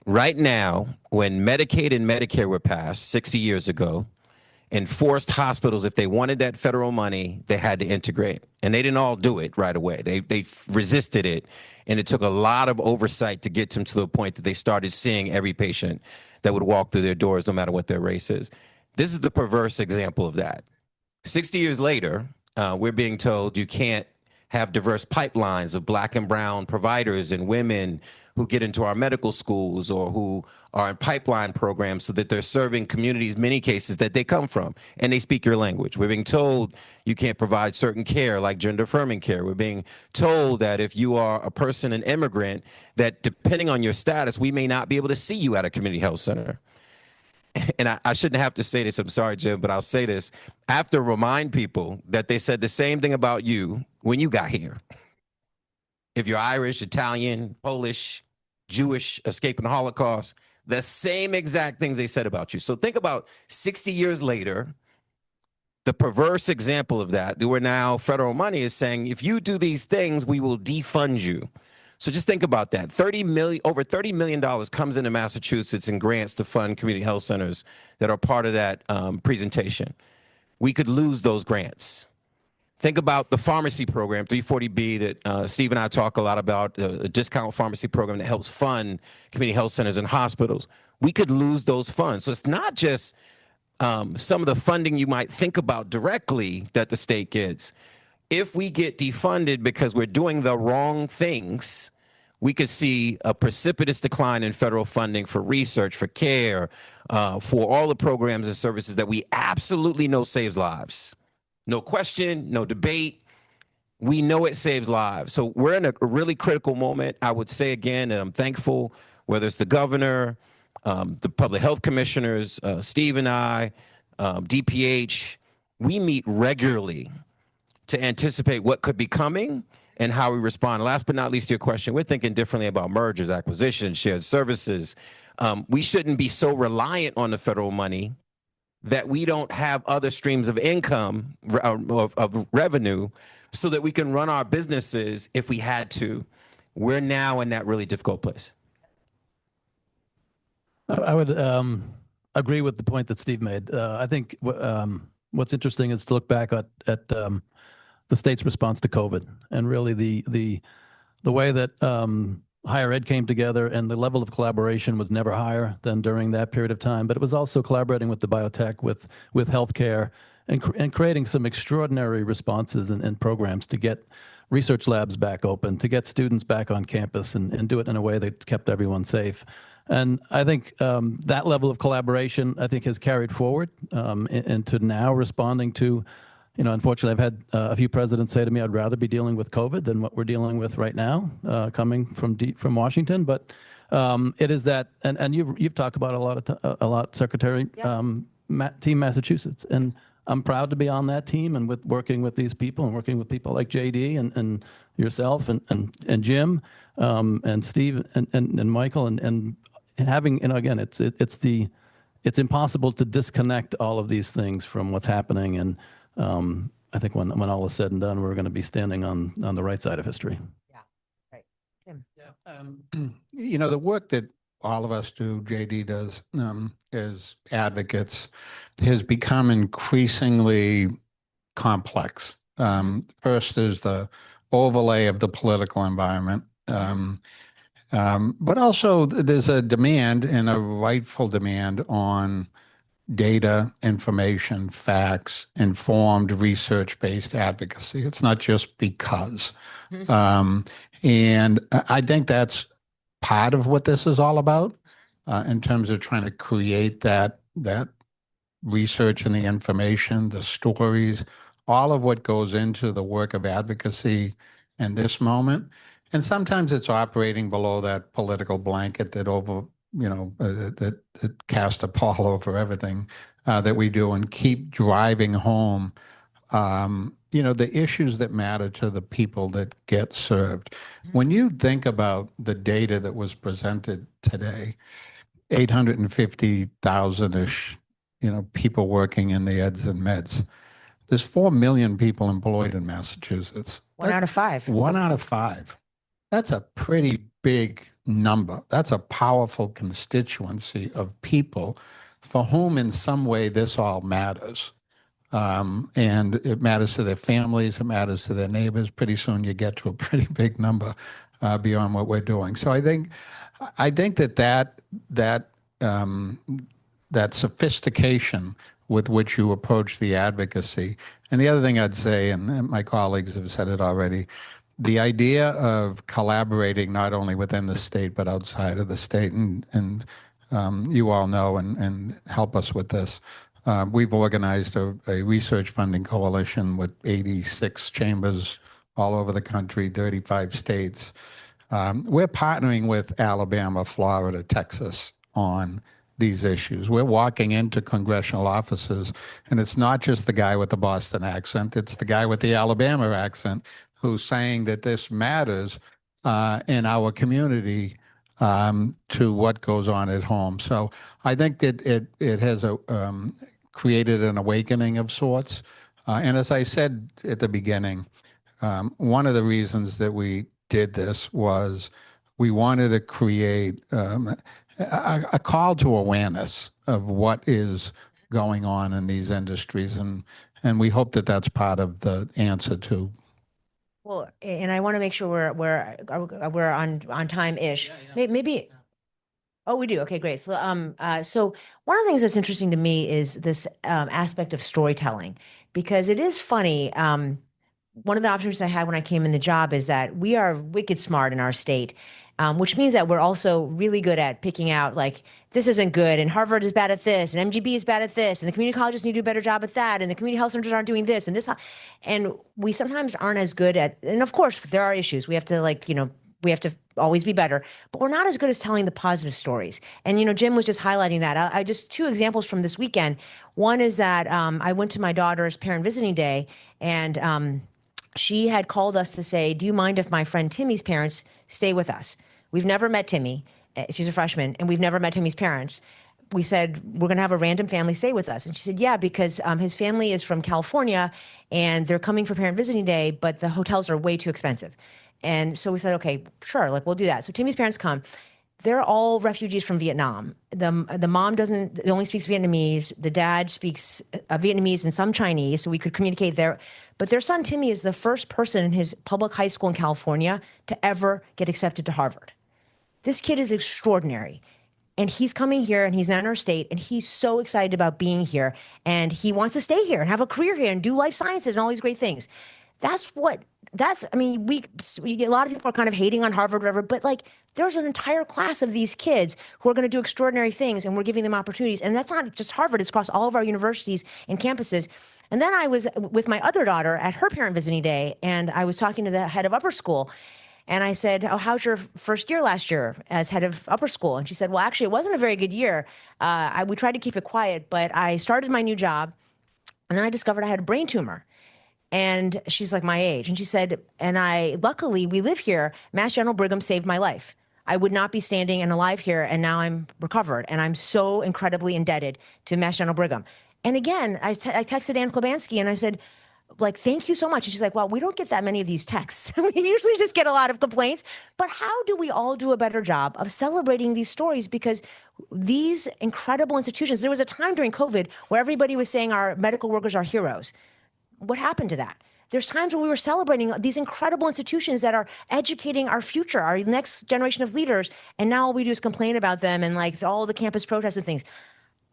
Right now, when Medicaid and Medicare were passed 60 years ago, and forced hospitals, if they wanted that federal money, they had to integrate. And they didn't all do it right away. They resisted it. And it took a lot of oversight to get them to the point that they started seeing every patient that would walk through their doors, no matter what their race is. This is the perverse example of that. 60 years later, we're being told you can't have diverse pipelines of Black and brown providers and women who get into our medical schools or who are in pipeline programs so that they're serving communities, many cases, that they come from, and they speak your language. We're being told you can't provide certain care like gender-affirming care. We're being told that if you are a person, an immigrant, that depending on your status, we may not be able to see you at a community health center. and I shouldn't have to say this, I'm sorry, Jim, but I'll say this. I have to remind people that they said the same thing about you when you got here. If you're Irish, Italian, Polish, Jewish, escaping the Holocaust, the same exact things they said about you. So think about 60 years later, the perverse example of that where now federal money is saying, if you do these things, we will defund you. So just think about that. Over $30 million comes into Massachusetts in grants to fund community health centers that are part of that presentation. We could lose those grants. Think about the pharmacy program, 340B, that Steve and I talk a lot about, a discount pharmacy program that helps fund community health centers and hospitals. We could lose those funds. So it's not just some of the funding you might think about directly that the state gets. If we get defunded because we're doing the wrong things, we could see a precipitous decline in federal funding for research, for care, for all the programs and services that we absolutely know saves lives. No question, no debate. We know it saves lives. So we're in a really critical moment. I would say again, and I'm thankful, whether it's the governor, the public health commissioners, Steve and I, DPH, we meet regularly to anticipate what could be coming and how we respond. Last but not least to your question, we're thinking differently about mergers, acquisitions, shared services. We shouldn't be so reliant on the federal money that we don't have other streams of income, of revenue, so that we can run our businesses if we had to. We're now in that really difficult place.
I would agree with the point that Steve made. I think what's interesting is to look back at the state's response to COVID, and really the way that higher ed came together, and the level of collaboration was never higher than during that period of time. But it was also collaborating with the biotech, with healthcare, and creating some extraordinary responses and programs to get research labs back open, to get students back on campus, and do it in a way that kept everyone safe. And I think that level of collaboration, I think, has carried forward into now responding to, unfortunately, I've had a few presidents say to me, I'd rather be dealing with COVID than what we're dealing with right now, coming from Washington. But it is that, and you've talked about a lot, Secretary, Team Massachusetts, and I'm proud to be on that team and working with these people and working with people like JD and yourself and Jim and Steve and Michael and having, again, it's impossible to disconnect all of these things from what's happening. And I think when all is said and done, we're going to be standing on the right side of history.
Yeah, right. Tim.
Yeah. The work that all of us do, JD does, as advocates, has become increasingly complex. First is the overlay of the political environment. But also there's a demand, and a rightful demand, on data, information, facts, informed, research-based advocacy. It's not just because. And I think that's part of what this is all about, in terms of trying to create that research and the information, the stories, all of what goes into the work of advocacy in this moment. And sometimes it's operating below that political blanket that that cast a pall over everything that we do, and keep driving home, the issues that matter to the people that get served. When you think about the data that was presented today, 850,000-ish, people working in the Eds and Meds. There's 4 million people employed in Massachusetts.
One out of five.
1 out of 5. That's a pretty big number. That's a powerful constituency of people for whom in some way this all matters. And it matters to their families, it matters to their neighbors. Pretty soon you get to a pretty big number beyond what we're doing. So I think that sophistication with which you approach the advocacy. And the other thing I'd say, and my colleagues have said it already, the idea of collaborating not only within the state but outside of the state, and you all know and help us with this. We've organized a research funding coalition with 86 chambers all over the country, 35 states. We're partnering with Alabama, Florida, Texas on these issues. We're walking into congressional offices, and it's not just the guy with the Boston accent, it's the guy with the Alabama accent who's saying that this matters in our community to what goes on at home. So I think that it has created an awakening of sorts. And as I said at the beginning, one of the reasons that we did this was we wanted to create a call to awareness of what is going on in these industries, and we hope that that's part of the answer too.
Well, and I want to make sure we're on time-ish. Maybe. Oh, we do. Okay, great. So, so one of the things that's interesting to me is this aspect of storytelling, because it is funny. One of the opportunities I had when I came in the job is that we are wicked smart in our state, which means that we're also really good at picking out, like, this isn't good, and Harvard is bad at this, and MGB is bad at this, and the community colleges need to do a better job at that, and the community health centers aren't doing this and this. And we sometimes aren't as good at, and of course, there are issues. We have to, like, we have to always be better, but we're not as good as telling the positive stories. And, Jim was just highlighting that. I just 2 examples from this weekend. One is that I went to my daughter's parent visiting day, and she had called us to say, do you mind if my friend Timmy's parents stay with us? We've never met Timmy. She's a freshman, and we've never met Timmy's parents. We said, we're going to have a random family stay with us. And she said, yeah, because his family is from California, and they're coming for parent visiting day, but the hotels are way too expensive. And so we said, okay, sure, like, we'll do that. So Timmy's parents come. They're all refugees from Vietnam. The mom only speaks Vietnamese. The dad speaks Vietnamese and some Chinese, so we could communicate there. But their son Timmy is the first person in his public high school in California to ever get accepted to Harvard. This kid is extraordinary. And he's coming here, and he's in our state, and he's so excited about being here. And he wants to stay here and have a career here and do life sciences and all these great things. I mean, a lot of people are kind of hating on Harvard, whatever, but, like, there's an entire class of these kids who are going to do extraordinary things, and we're giving them opportunities. And that's not just Harvard, it's across all of our universities and campuses. And then I was with my other daughter at her parent visiting day, and I was talking to the head of upper school. And I said, oh, how's your first year last year as head of upper school? And she said, well, actually, it wasn't a very good year. We tried to keep it quiet, but I started my new job, and then I discovered I had a brain tumor. And she's like my age. And she said, luckily, we live here. Mass General Brigham saved my life. I would not be standing and alive here, and now I'm recovered. And I'm so incredibly indebted to Mass General Brigham. And again, I texted Ann Klebanski, and I said, like, thank you so much. And she's like, well, we don't get that many of these texts. We usually just get a lot of complaints. But how do we all do a better job of celebrating these stories? Because these incredible institutions, there was a time during COVID where everybody was saying our medical workers are heroes. What happened to that? There's times when we were celebrating these incredible institutions that are educating our future, our next generation of leaders, and now all we do is complain about them and, like, all the campus protests and things.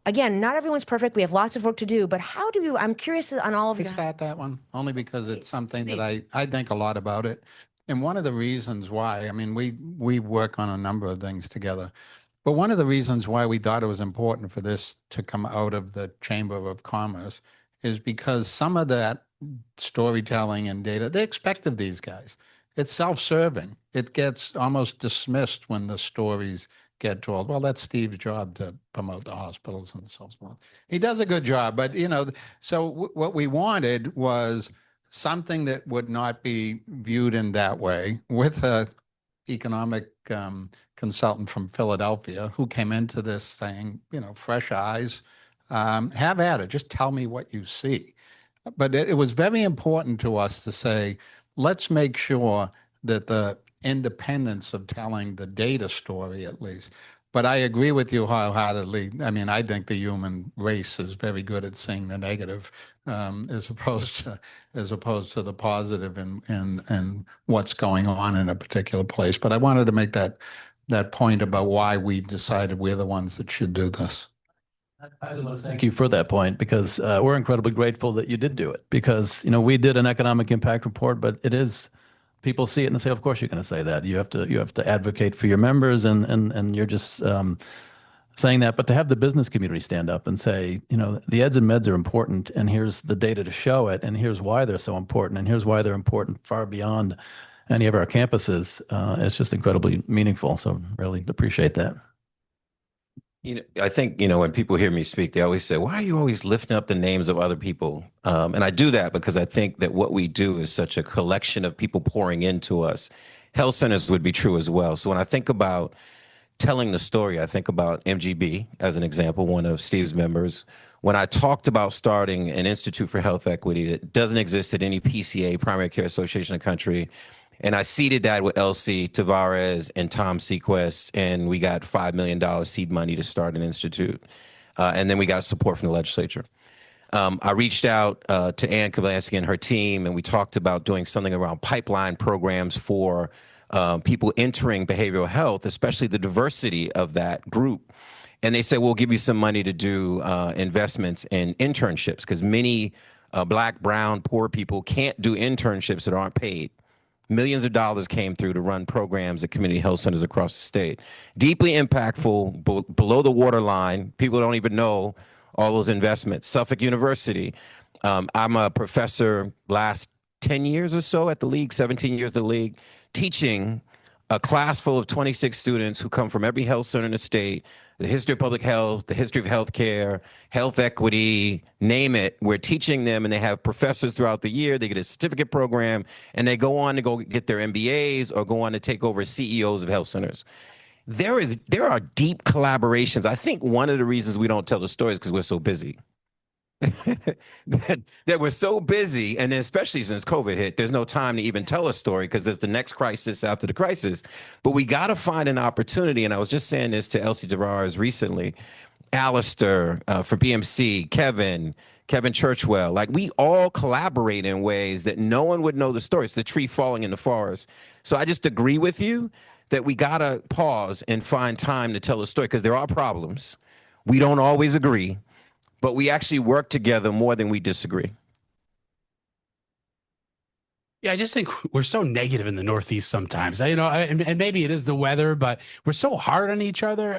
Again, not everyone's perfect. We have lots of work to do, but how do you, I'm curious on all of
I start that one only because it's something that I think a lot about it. And one of the reasons why, I mean, we work on a number of things together, but one of the reasons why we thought it was important for this to come out of the Chamber of Commerce is because some of that storytelling and data, they expect of these guys. It's self-serving. It gets almost dismissed when the stories get told. Well, that's Steve's job to promote the hospitals and so forth. He does a good job, but, so what we wanted was something that would not be viewed in that way, with a economic consultant from Philadelphia who came into this saying, fresh eyes, have at it. Just tell me what you see. But it was very important to us to say, let's make sure that the independence of telling the data story, at least. But I agree with you wholeheartedly. I mean, I think the human race is very good at seeing the negative, as opposed to the positive and what's going on in a particular place. But I wanted to make that point about why we decided we're the ones that should do this.
Thank you for that point, because we're incredibly grateful that you did do it, because, we did an economic impact report, but it is, people see it and say, of course you're going to say that. You have to advocate for your members, and you're just saying that. But to have the business community stand up and say, the Eds and Meds are important, and here's the data to show it, and here's why they're so important, and here's why they're important far beyond any of our campuses, it's just incredibly meaningful. So really appreciate that.
I think, when people hear me speak, they always say, why are you always lifting up the names of other people? And I do that because I think that what we do is such a collection of people pouring into us. Health centers would be true as well. So when I think about telling the story, I think about MGB as an example, one of Steve's members. When I talked about starting an Institute for Health Equity that doesn't exist at any PCA, Primary Care Association in the country, and I seeded that with Elsie Tavares and Tom Sequest, and we got $5 million seed money to start an institute. And then we got support from the legislature. I reached out to Ann Kavlansky and her team, and we talked about doing something around pipeline programs for people entering behavioral health, especially the diversity of that group. And they said, we'll give you some money to do investments in internships, because many Black, brown, poor people can't do internships that aren't paid. Millions of dollars came through to run programs at community health centers across the state. Deeply impactful, below the waterline. People don't even know all those investments. Suffolk University. I'm a professor last 10 years or so at the league, 17 years at the league, teaching a class full of 26 students who come from every health center in the state, the history of public health, the history of healthcare, health equity, name it. We're teaching them, and they have professors throughout the year. They get a certificate program, and they go on to go get their MBAs or go on to take over CEOs of health centers. There are deep collaborations. I think one of the reasons we don't tell the story is because we're so busy. that we're so busy, and especially since COVID hit, there's no time to even tell a story because there's the next crisis after the crisis. But we got to find an opportunity. And I was just saying this to Elsie Tavares recently, Alistair for BMC, Kevin Churchwell. Like, we all collaborate in ways that no one would know the story. It's the tree falling in the forest. So I just agree with you that we got to pause and find time to tell a story, because there are problems. We don't always agree, but we actually work together more than we disagree.
Yeah, I just think we're so negative in the Northeast sometimes. And maybe it is the weather, but we're so hard on each other.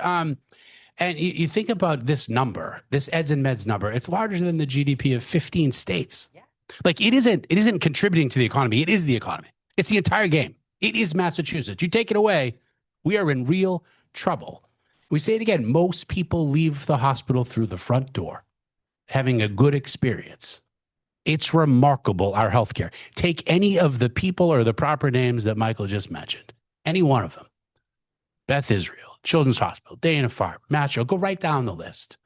And you think about this number, this Eds and Meds number. It's larger than the GDP of 15 states. Yeah. Like, it isn't contributing to the economy. It is the economy. It's the entire game. It is Massachusetts. You take it away, we are in real trouble. We say it again. Most people leave the hospital through the front door having a good experience. It's remarkable, our healthcare. Take any of the people or the proper names that Michael just mentioned, any one of them. Beth Israel, Children's Hospital, Dana-Farber, Macho, go right down the list.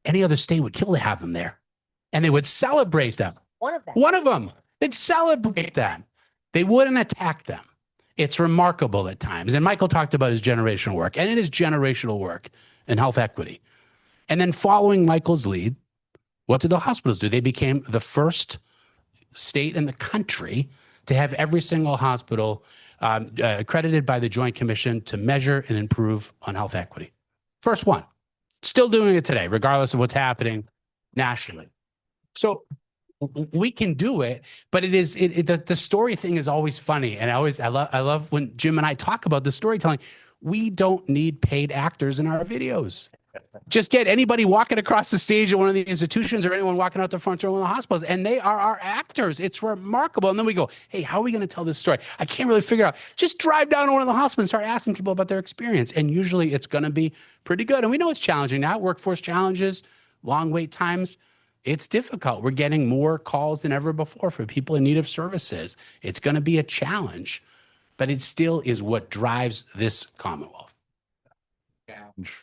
Any other state would kill to have them there, and they would celebrate them. One of them. They'd celebrate them. They wouldn't attack them. It's remarkable at times. And Michael talked about his generational work, and it is generational work in health equity. And then following Michael's lead, what did the hospitals do? They became the first state in the country to have every single hospital accredited by the Joint Commission to measure and improve on health equity. First one. Still doing it today, regardless of what's happening nationally. So we can do it, but the story thing is always funny. And I love when Jim and I talk about the storytelling. We don't need paid actors in our videos. Just get anybody walking across the stage at one of the institutions, or anyone walking out the front door of one of the hospitals, and they are our actors. It's remarkable. And then we go, hey, how are we going to tell this story? I can't really figure out. Just drive down to one of the hospitals and start asking people about their experience. And usually it's going to be pretty good. And we know it's challenging now. Workforce challenges, long wait times. It's difficult. We're getting more calls than ever before for people in need of services. It's going to be a challenge, but it still is what drives this Commonwealth.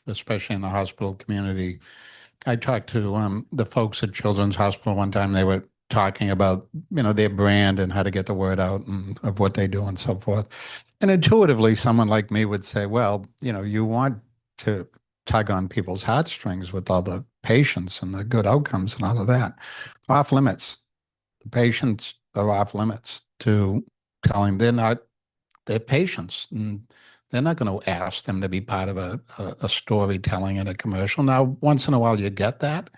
Especially in the hospital community. I talked to the folks at Children's Hospital one time. They were talking about, their brand and how to get the word out and of what they do and so forth. And intuitively, someone like me would say, well, you want to tug on people's heartstrings with all the patients and the good outcomes and all of that. Off limits. The patients are off limits to telling they're patients. And they're not going to ask them to be part of a storytelling in a commercial. Now, once in a while you get that,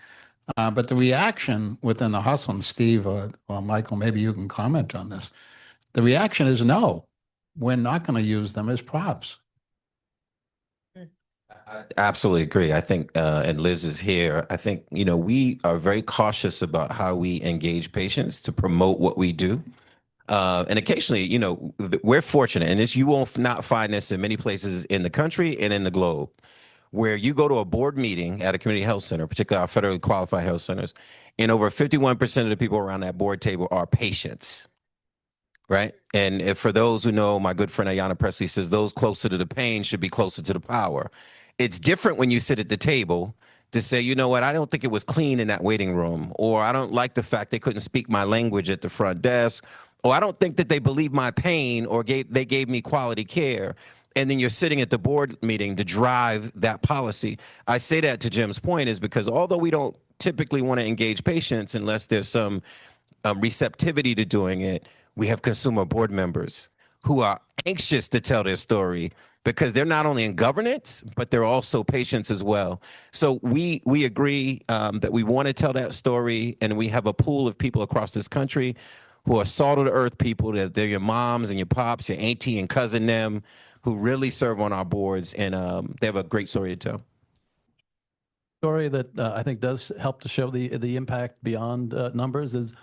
but the reaction within the hospital, and Steve or Michael, maybe you can comment on this. The reaction is no, we're not going to use them as props.
I absolutely agree. I think, and Liz is here, I think, we are very cautious about how we engage patients to promote what we do. And occasionally, we're fortunate, and you will not find this in many places in the country and in the globe. where you go to a board meeting at a community health center, particularly our federally qualified health centers, and over 51% of the people around that board table are patients. Right. And if, for those who know, my good friend Ayanna Presley says those closer to the pain should be closer to the power. It's different when you sit at the table to say, you know what, I don't think it was clean in that waiting room, or I don't like the fact they couldn't speak my language at the front desk, or I don't think that they believe my pain, or they gave me quality care. And then you're sitting at the board meeting to drive that policy. I say that to Jim's point is because although we don't typically want to engage patients unless there's some receptivity to doing it, we have consumer board members who are anxious to tell their story because they're not only in governance, but they're also patients as well. So we agree that we want to tell that story, and we have a pool of people across this country who are salt of the earth people. That they're your moms and your pops, your auntie and cousin them, who really serve on our boards, and they have a great story to tell.
Story that I think does help to show the impact beyond numbers is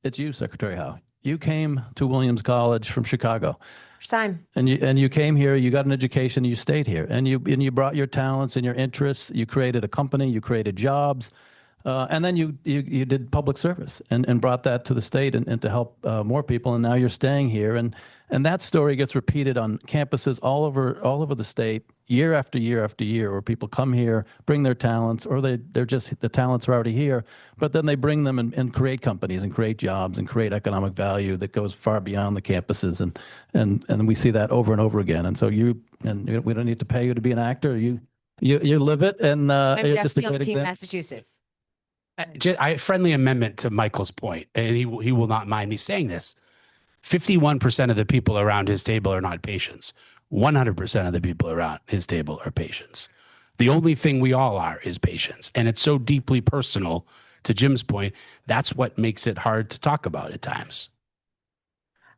it's you, Secretary Howe. You came to Williams College from Chicago.
First time.
And you came here, you got an education, you stayed here, and you brought your talents and your interests. You created a company, you created jobs, and then you did public service and brought that to the state and to help more people. And now you're staying here, and that story gets repeated on campuses all over the state, year after year after year, where people come here, bring their talents, or they're just, the talents are already here, but then they bring them and create companies and create jobs and create economic value that goes far beyond the campuses. And we see that over and over again. And so we don't need to pay you to be an actor. You live it, and
Maybe
you're
that's
just a
the
great
team
example.
Massachusetts.
Friendly amendment to Michael's point, and he will not mind me saying this. 51% of the people around his table are not patients. 100% of the people around his table are patients. The only thing we all are is patients. And it's so deeply personal, to Jim's point. That's what makes it hard to talk about at times.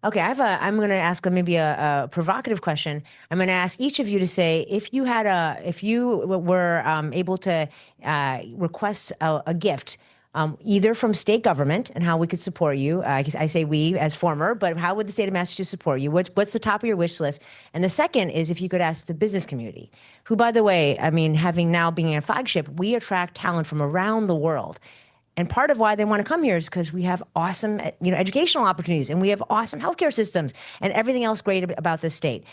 Okay, I'm going to ask maybe a provocative question. I'm going to ask each of you to say, if you were able to request a gift, either from state government and how we could support you. I say we as former, but how would the state of Massachusetts support you? What's the top of your wish list? And the second is if you could ask the business community, who, by the way, I mean, having now being a flagship, we attract talent from around the world. And part of why they want to come here is because we have awesome, educational opportunities, and we have awesome healthcare systems and everything else great about this state.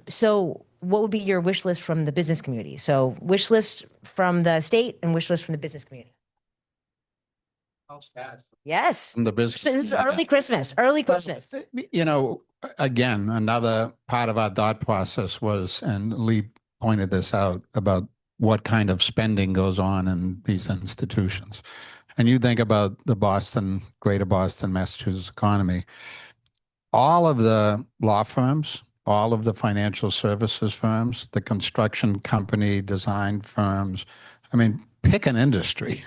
So what would be your wish list from the business community? So wish list from the state and wish list from the business community. Yes.
From the business.
This is early Christmas.
Again, another part of our thought process was, and Lee pointed this out, about what kind of spending goes on in these institutions. And you think about the greater Boston, Massachusetts economy, all of the law firms, all of the financial services firms, the construction company, design firms, I mean, pick an industry,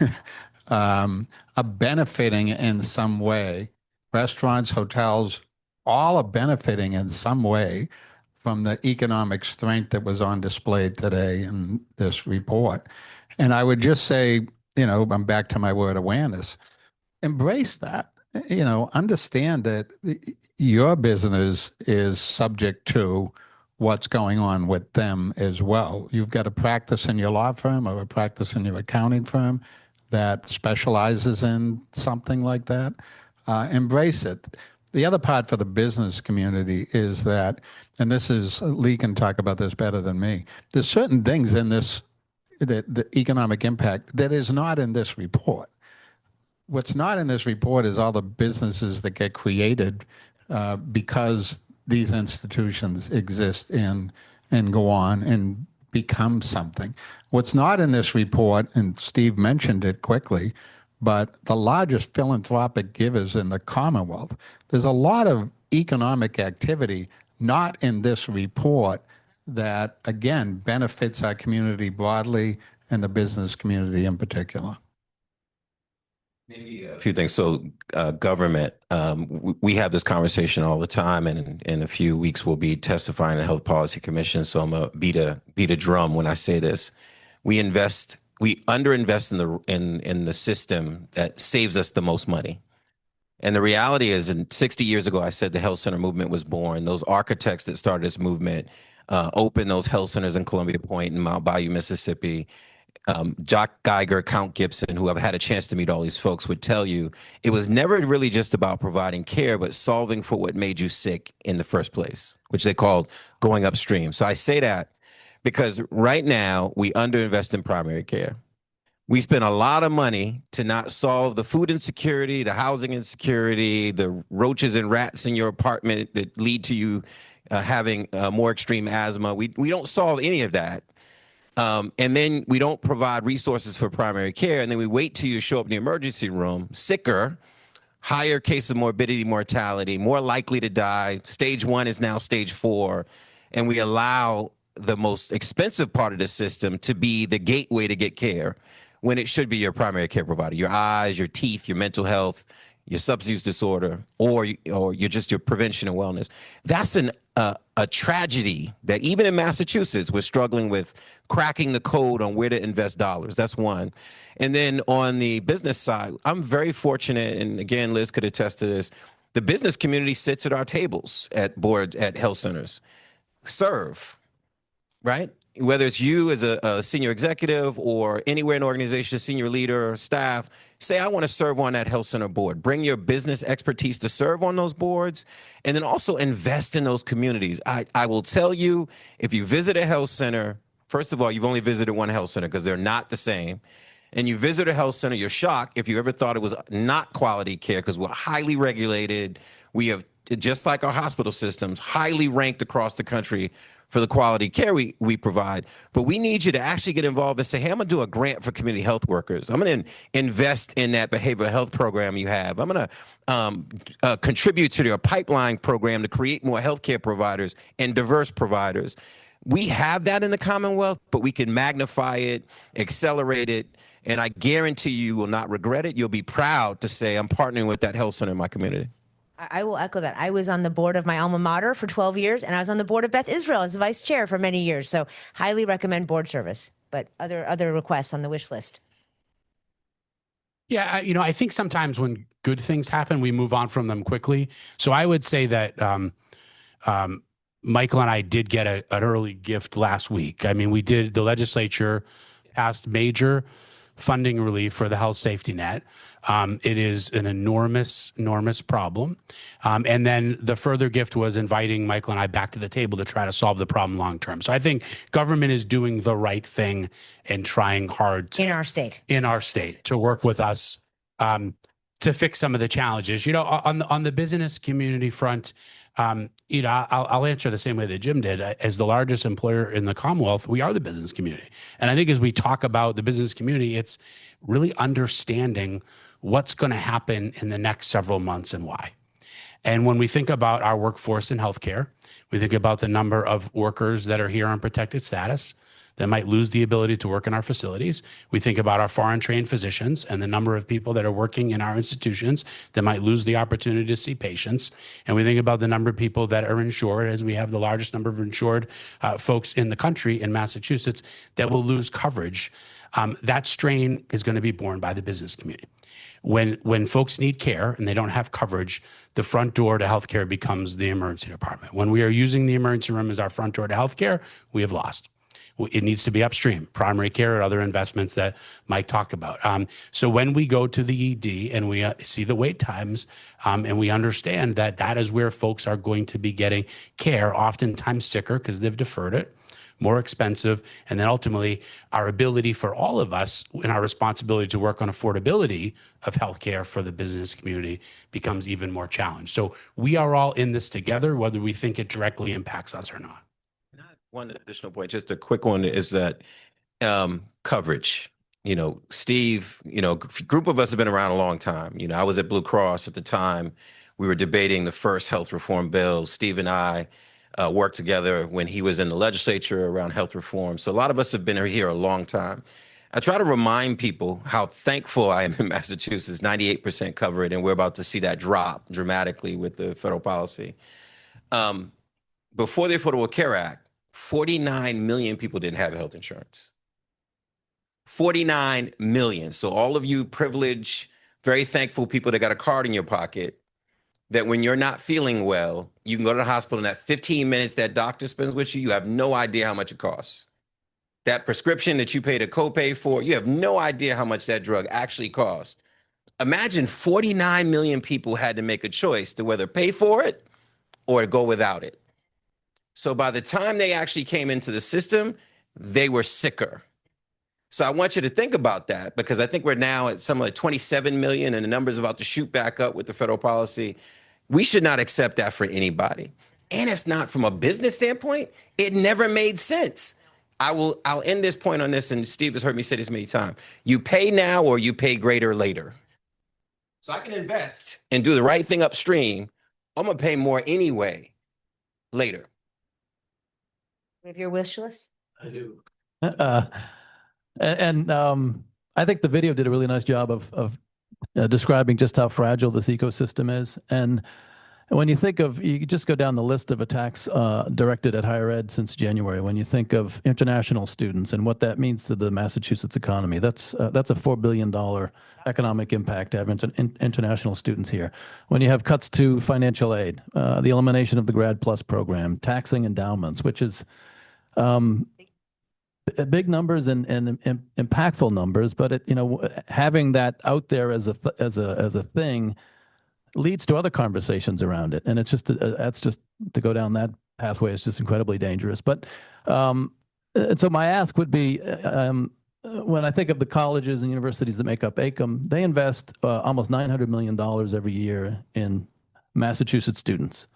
are benefiting in some way. Restaurants, hotels, all are benefiting in some way from the economic strength that was on display today in this report. And I would just say, I'm back to my word awareness. Embrace that. Understand that your business is subject to what's going on with them as well. You've got a practice in your law firm or a practice in your accounting firm that specializes in something like that. Embrace it. The other part for the business community is that, and Lee can talk about this better than me, there's certain things in this, the economic impact that is not in this report. What's not in this report is all the businesses that get created because these institutions exist and go on and become something. What's not in this report, and Steve mentioned it quickly, but the largest philanthropic givers in the Commonwealth. There's a lot of economic activity not in this report that, again, benefits our community broadly and the business community in particular.
Maybe a few things. So government, we have this conversation all the time, and in a few weeks we'll be testifying in the Health Policy Commission. So I'm gonna beat a drum when I say this. We underinvest in the system that saves us the most money. And the reality is, 60 years ago, I said the health center movement was born. Those architects that started this movement opened those health centers in Columbia Point and Mount Bayou, Mississippi. Jock Geiger, Count Gibson, who I've had a chance to meet all these folks, would tell you it was never really just about providing care, but solving for what made you sick in the first place, which they called going upstream. So I say that because right now we underinvest in primary care. We spend a lot of money to not solve the food insecurity, the housing insecurity, the roaches and rats in your apartment that lead to you having more extreme asthma. We don't solve any of that. And then we don't provide resources for primary care. And then we wait till you show up in the emergency room, sicker, higher case of morbidity, mortality, more likely to die. Stage 1 is now stage 4. And we allow the most expensive part of the system to be the gateway to get care when it should be your primary care provider, your eyes, your teeth, your mental health, your substance use disorder, or you're just your prevention and wellness. That's a tragedy that even in Massachusetts, we're struggling with cracking the code on where to invest dollars. That's one. And then on the business side, I'm very fortunate, and again, Liz could attest to this, the business community sits at our tables at boards, at health centers. Serve, right? Whether it's you as a senior executive or anywhere in an organization, senior leader, staff, say, I want to serve on that health center board. Bring your business expertise to serve on those boards, and then also invest in those communities. I will tell you, if you visit a health center, first of all, you've only visited one health center because they're not the same. And you visit a health center, you're shocked if you ever thought it was not quality care because we're highly regulated. We have, just like our hospital systems, highly ranked across the country for the quality care we provide. But we need you to actually get involved and say, hey, I'm going to do a grant for community health workers. I'm going to invest in that behavioral health program you have. I'm going to contribute to your pipeline program to create more healthcare providers and diverse providers. We have that in the Commonwealth, but we can magnify it, accelerate it, and I guarantee you will not regret it. You'll be proud to say, I'm partnering with that health center in my community.
I will echo that. I was on the board of my alma mater for 12 years, and I was on the board of Beth Israel as vice chair for many years. So highly recommend board service, but other requests on the wish list.
Yeah, I think sometimes when good things happen, we move on from them quickly. So I would say that Michael and I did get an early gift last week. I mean, the legislature passed major funding relief for the health safety net. It is an enormous problem. And then the further gift was inviting Michael and I back to the table to try to solve the problem long term. So I think government is doing the right thing and trying hard
in our state
to work with us to fix some of the challenges. On the business community front, I'll answer the same way that Jim did. As the largest employer in the Commonwealth, we are the business community. And I think as we talk about the business community, it's really understanding what's going to happen in the next several months and why. And when we think about our workforce in healthcare, we think about the number of workers that are here on protected status that might lose the ability to work in our facilities. We think about our foreign trained physicians and the number of people that are working in our institutions that might lose the opportunity to see patients. And we think about the number of people that are insured, as we have the largest number of insured folks in the country in Massachusetts that will lose coverage. That strain is going to be borne by the business community. When folks need care and they don't have coverage, the front door to healthcare becomes the emergency department. When we are using the emergency room as our front door to healthcare, we have lost. It needs to be upstream, primary care or other investments that Mike talked about. So when we go to the ED and we see the wait times and we understand that that is where folks are going to be getting care, oftentimes sicker because they've deferred it, more expensive, and then ultimately our ability for all of us and our responsibility to work on affordability of healthcare for the business community becomes even more challenged. So we are all in this together, whether we think it directly impacts us or not.
One additional point, just a quick one, is that coverage. Steve, a group of us have been around a long time. I was at Blue Cross at the time. We were debating the first health reform bill. Steve and I worked together when he was in the legislature around health reform. So a lot of us have been here a long time. I try to remind people how thankful I am in Massachusetts, 98% covered, and we're about to see that drop dramatically with the federal policy. Before the Affordable Care Act, 49 million people didn't have health insurance. 49 million. So all of you privileged, very thankful people that got a card in your pocket, that when you're not feeling well, you can go to the hospital and that 15 minutes that doctor spends with you, you have no idea how much it costs. That prescription that you paid a copay for, you have no idea how much that drug actually cost. Imagine 49 million people had to make a choice to whether pay for it or go without it. So by the time they actually came into the system, they were sicker. So I want you to think about that, because I think we're now at something like 27 million and the number's about to shoot back up with the federal policy. We should not accept that for anybody. And it's not from a business standpoint. It never made sense. I'll end this point on this, and Steve has heard me say this many times. You pay now or you pay greater later. So I can invest and do the right thing upstream. I'm gonna pay more anyway later.
We have your wish list?
I do. I think the video did a really nice job of describing just how fragile this ecosystem is. And when you think of, you just go down the list of attacks directed at higher ed since January. When you think of international students and what that means to the Massachusetts economy, that's a $4 billion economic impact to have international students here. When you have cuts to financial aid, the elimination of the Grad Plus program, taxing endowments, which is big numbers and impactful numbers, but having that out there as a thing leads to other conversations around it, and it's just that's just to go down that pathway is just incredibly dangerous. But and so my ask would be, when I think of the colleges and universities that make up AICM, they invest almost $900 million every year in Massachusetts students.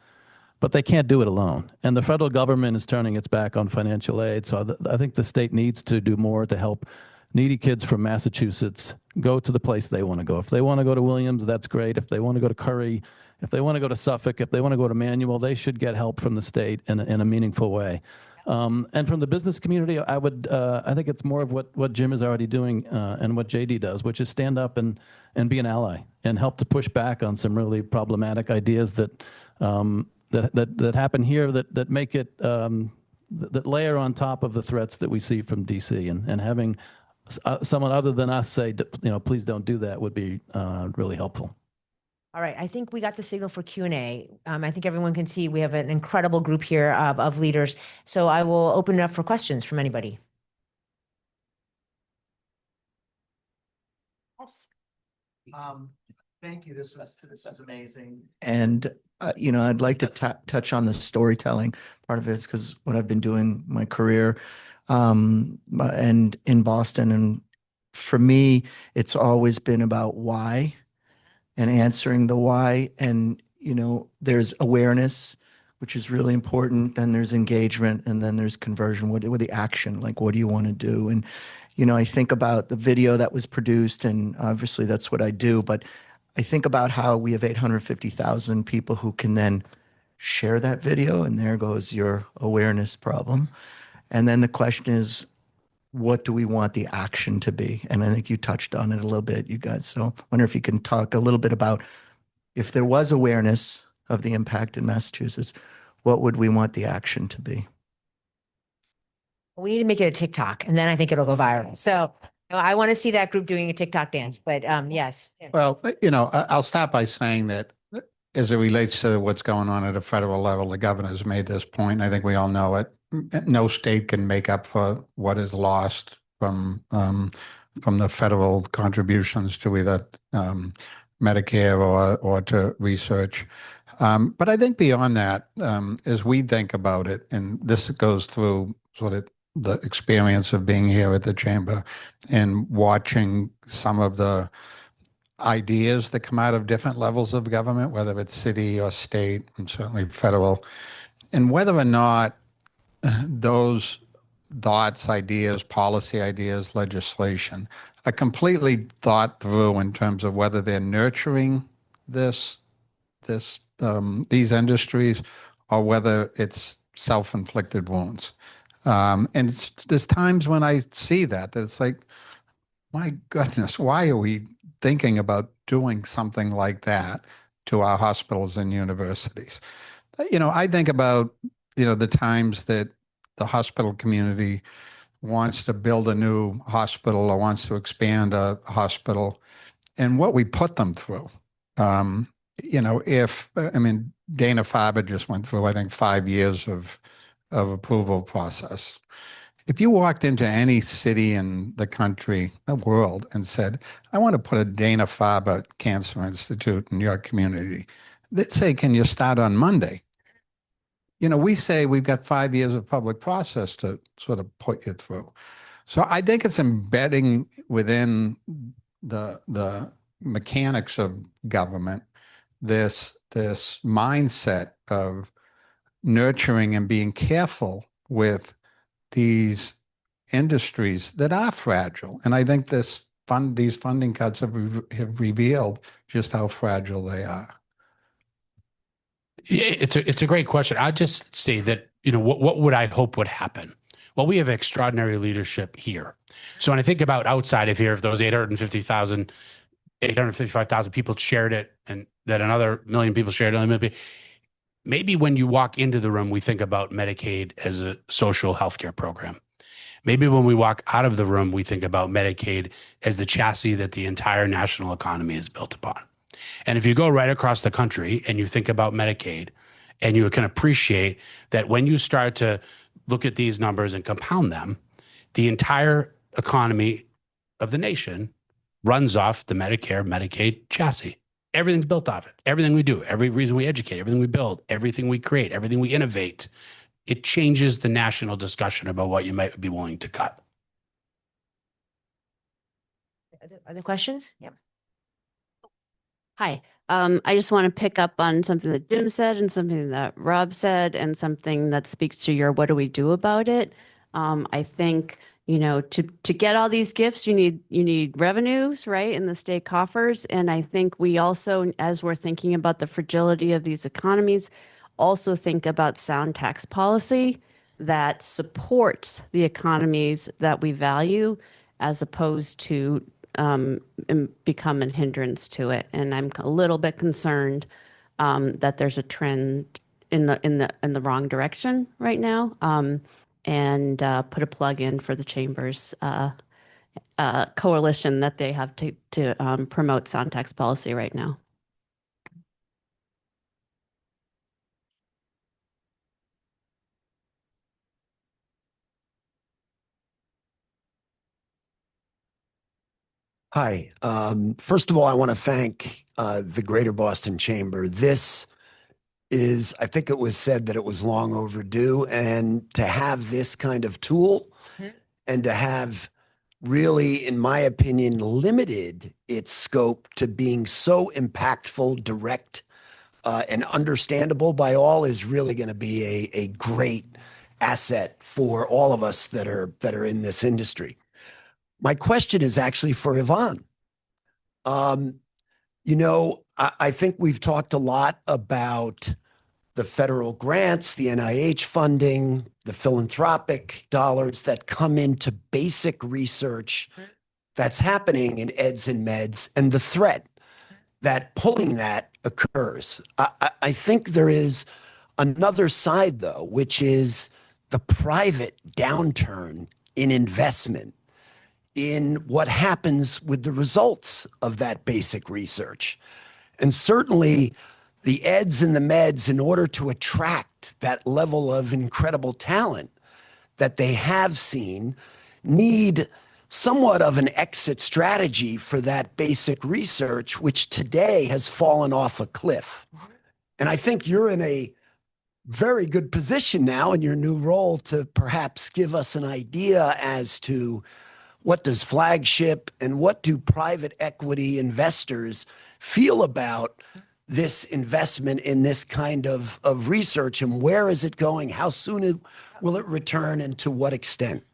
But they can't do it alone. And the federal government is turning its back on financial aid. So I think the state needs to do more to help needy kids from Massachusetts go to the place they want to go. If they want to go to Williams, that's great. If they want to go to Curry, if they want to go to Suffolk, if they want to go to Manual, they should get help from the state in a meaningful way. And from the business community, I think it's more of what Jim is already doing and what JD does, which is stand up and be an ally and help to push back on some really problematic ideas that happen here that make it that layer on top of the threats that we see from DC, and having someone other than us say, please don't do that would be really helpful.
All right, I think we got the signal for Q&A. I think everyone can see we have an incredible group here of leaders. So I will open it up for questions from anybody. Yes.
Thank you. This was amazing. And I'd like to touch on the storytelling part of it, is because what I've been doing my career and in Boston, and for me, it's always been about why and answering the why. And there's awareness, which is really important. Then there's engagement, and then there's conversion. What the action? Like, what do you want to do? And I think about the video that was produced, and obviously that's what I do, but I think about how we have 850,000 people who can then share that video, and there goes your awareness problem. And then the question is, what do we want the action to be? And I think you touched on it a little bit, you guys. So I wonder if you can talk a little bit about, if there was awareness of the impact in Massachusetts, what would we want the action to be?
We need to make it a TikTok, and then I think it'll go viral. So I want to see that group doing a TikTok dance, but yes.
Well, I'll start by saying that as it relates to what's going on at a federal level, the governor's made this point. I think we all know it. No state can make up for what is lost from the federal contributions to either Medicare or to research. But I think beyond that, as we think about it, and this goes through sort of the experience of being here at the chamber and watching some of the ideas that come out of different levels of government, whether it's city or state, and certainly federal, and whether or not those thoughts, ideas, policy ideas, legislation are completely thought through in terms of whether they're nurturing these industries or whether it's self-inflicted wounds. And there's times when I see that it's like, my goodness, why are we thinking about doing something like that to our hospitals and universities? I think about, the times that the hospital community wants to build a new hospital or wants to expand a hospital, and what we put them through. if, I mean, Dana-Farber just went through, I think, 5 years of approval process. If you walked into any city in the country, the world, and said, I want to put a Dana-Farber Cancer Institute in your community, they'd say, can you start on Monday? We say we've got 5 years of public process to sort of put you through. So I think it's embedding within the mechanics of government this mindset of nurturing and being careful with these industries that are fragile. And I think these funding cuts have revealed just how fragile they are.
Yeah, it's a great question. I'd just say that, what would I hope would happen? Well, we have extraordinary leadership here. So when I think about outside of here, if those 855,000 people shared it, and that another million people shared it, maybe when you walk into the room, we think about Medicaid as a social healthcare program. Maybe when we walk out of the room, we think about Medicaid as the chassis that the entire national economy is built upon. And if you go right across the country and you think about Medicaid, and you can appreciate that when you start to look at these numbers and compound them, the entire economy of the nation runs off the Medicare, Medicaid chassis. Everything's built off it. Everything we do, every reason we educate, everything we build, everything we create, everything we innovate, it changes the national discussion about what you might be willing to cut.
Other questions? Yep.
Hi. I just want to pick up on something that Jim said and something that Rob said and something that speaks to your what do we do about it. I think, to get all these gifts, you need revenues, right, in the state coffers. And I think we also, as we're thinking about the fragility of these economies, also think about sound tax policy that supports the economies that we value as opposed to become a hindrance to it. And I'm a little bit concerned that there's a trend in the wrong direction right now. And put a plug in for the Chamber's coalition that they have to promote sound tax policy right now.
Hi. First of all, I want to thank the Greater Boston Chamber. This is, I think it was said that it was long overdue, and to have this kind of tool and to have really, in my opinion, limited its scope to being so impactful, direct, and understandable by all is really going to be a great asset for all of us that are in this industry. My question is actually for Yvonne. I think we've talked a lot about the federal grants, the NIH funding, the philanthropic dollars that come into basic research that's happening in Eds and Meds, and the threat that pulling that occurs. I think there is another side, though, which is the private downturn in investment in what happens with the results of that basic research. And certainly the Eds and the Meds, in order to attract that level of incredible talent that they have seen, need somewhat of an exit strategy for that basic research, which today has fallen off a cliff. And I think you're in a very good position now in your new role to perhaps give us an idea as to what does flagship and what do private equity investors feel about this investment in this kind of research, and where is it going? How soon will it return, and to what extent?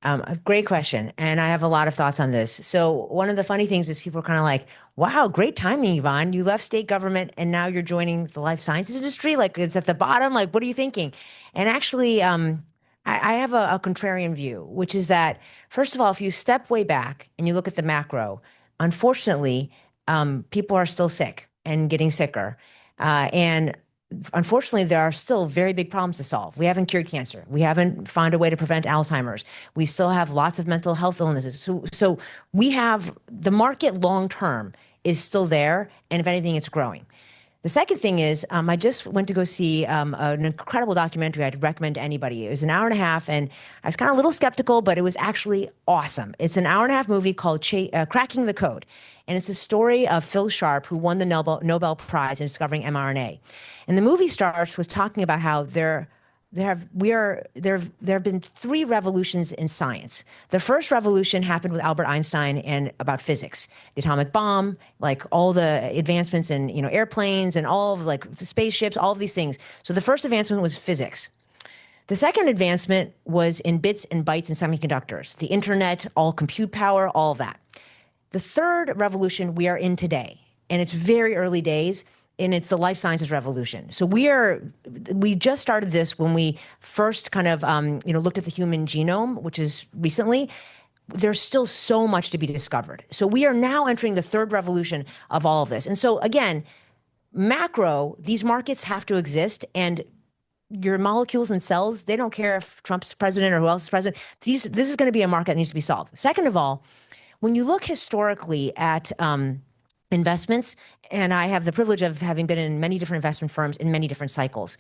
A great question. And I have a lot of thoughts on this. So one of the funny things is people are kind of like, wow, great timing, Yvonne. You left state government and now you're joining the life sciences industry. Like, it's at the bottom. Like, what are you thinking? And actually, I have a contrarian view, which is that, first of all, if you step way back and you look at the macro, unfortunately, people are still sick and getting sicker. And unfortunately, there are still very big problems to solve. We haven't cured cancer. We haven't found a way to prevent Alzheimer's. We still have lots of mental health illnesses. So we have the market long term is still there. And if anything, it's growing. The second thing is, I just went to go see an incredible documentary I'd recommend to anybody. It was an hour and a half, and I was kind of a little skeptical, but it was actually awesome. It's an hour and a half movie called Cracking the Code. And it's a story of Phil Sharp, who won the Nobel Prize in discovering mRNA. And the movie starts with talking about how there have been 3 revolutions in science. The first revolution happened with Albert Einstein and about physics, the atomic bomb, like all the advancements in airplanes and all of like the spaceships, all of these things. So the first advancement was physics. The second advancement was in bits and bytes and semiconductors, the internet, all compute power, all of that. The third revolution we are in today, and it's very early days, and it's the life sciences revolution. So we just started this when we first kind of looked at the human genome, which is recently. There's still so much to be discovered. So we are now entering the third revolution of all of this. And so again, macro, these markets have to exist, and your molecules and cells, they don't care if Trump's president or who else is president. This is going to be a market that needs to be solved. Second of all, when you look historically at investments, and I have the privilege of having been in many different investment firms in many different cycles.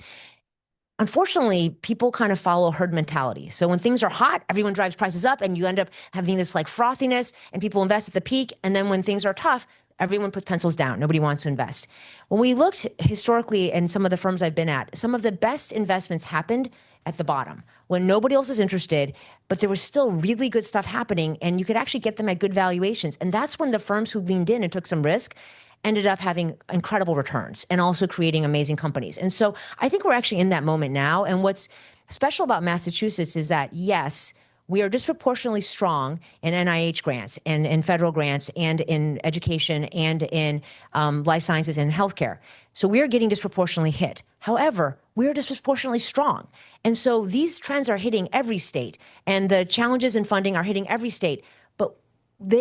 Unfortunately, people kind of follow herd mentality. So when things are hot, everyone drives prices up, and you end up having this like frothiness, and people invest at the peak. And then when things are tough, everyone puts pencils down. Nobody wants to invest. When we looked historically in some of the firms I've been at, some of the best investments happened at the bottom when nobody else is interested, but there was still really good stuff happening, and you could actually get them at good valuations. And that's when the firms who leaned in and took some risk ended up having incredible returns and also creating amazing companies. And so I think we're actually in that moment now. And what's special about Massachusetts is that, yes, we are disproportionately strong in NIH grants and in federal grants and in education and in life sciences and healthcare. So we are getting disproportionately hit. However, we are disproportionately strong. And so these trends are hitting every state, and the challenges in funding are hitting every state. But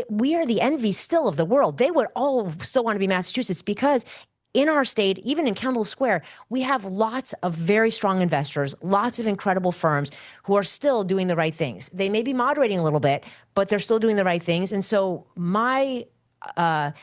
we are the envy still of the world. They would all still want to be Massachusetts because in our state, even in Kendall Square, we have lots of very strong investors, lots of incredible firms who are still doing the right things. They may be moderating a little bit, but they're still doing the right things. And so at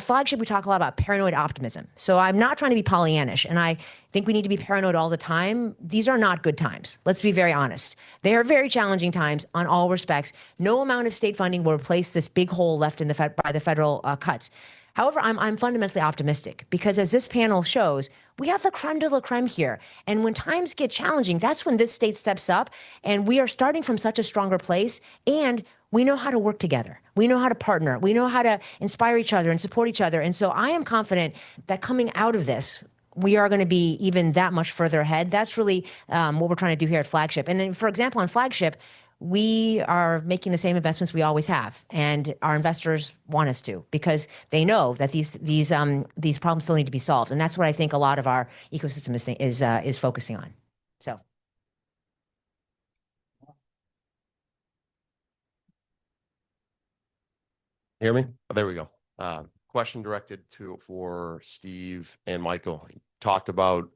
Flagship, we talk a lot about paranoid optimism. So I'm not trying to be Pollyannish, and I think we need to be paranoid all the time. These are not good times. Let's be very honest. They are very challenging times on all respects. No amount of state funding will replace this big hole left in by the federal cuts. However, I'm fundamentally optimistic because as this panel shows, we have the creme de la creme here. And when times get challenging, that's when this state steps up, and we are starting from such a stronger place, and we know how to work together. We know how to partner. We know how to inspire each other and support each other. And so I am confident that coming out of this, we are going to be even that much further ahead. That's really what we're trying to do here at Flagship. And then, for example, on Flagship, we are making the same investments we always have, and our investors want us to because they know that these problems still need to be solved, and that's what I think a lot of our ecosystem is focusing on. So,
hear me? Oh, there we go. Question directed for Steve and Michael. You talked about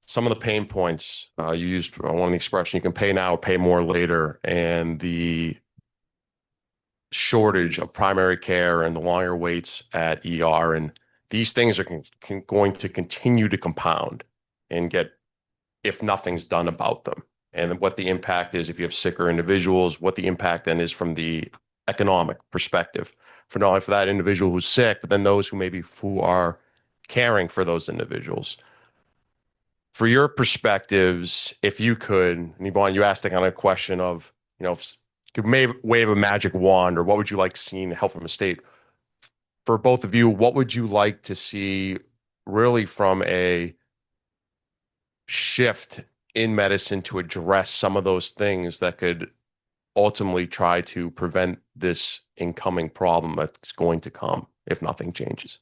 some of the pain points. You used one of the expression, you can pay now, pay more later, and the shortage of primary care and the longer waits at ER. And these things are going to continue to compound and get, if nothing's done about them. And what the impact is if you have sicker individuals, what the impact then is from the economic perspective for not only for that individual who's sick, but then those who are caring for those individuals. For your perspectives, if you could, and Yvonne, you asked the kind of question of, if you could wave a magic wand, or what would you like seen to help from a state? For both of you, what would you like to see really from a shift in medicine to address some of those things that could ultimately try to prevent this incoming problem that's going to come if nothing changes?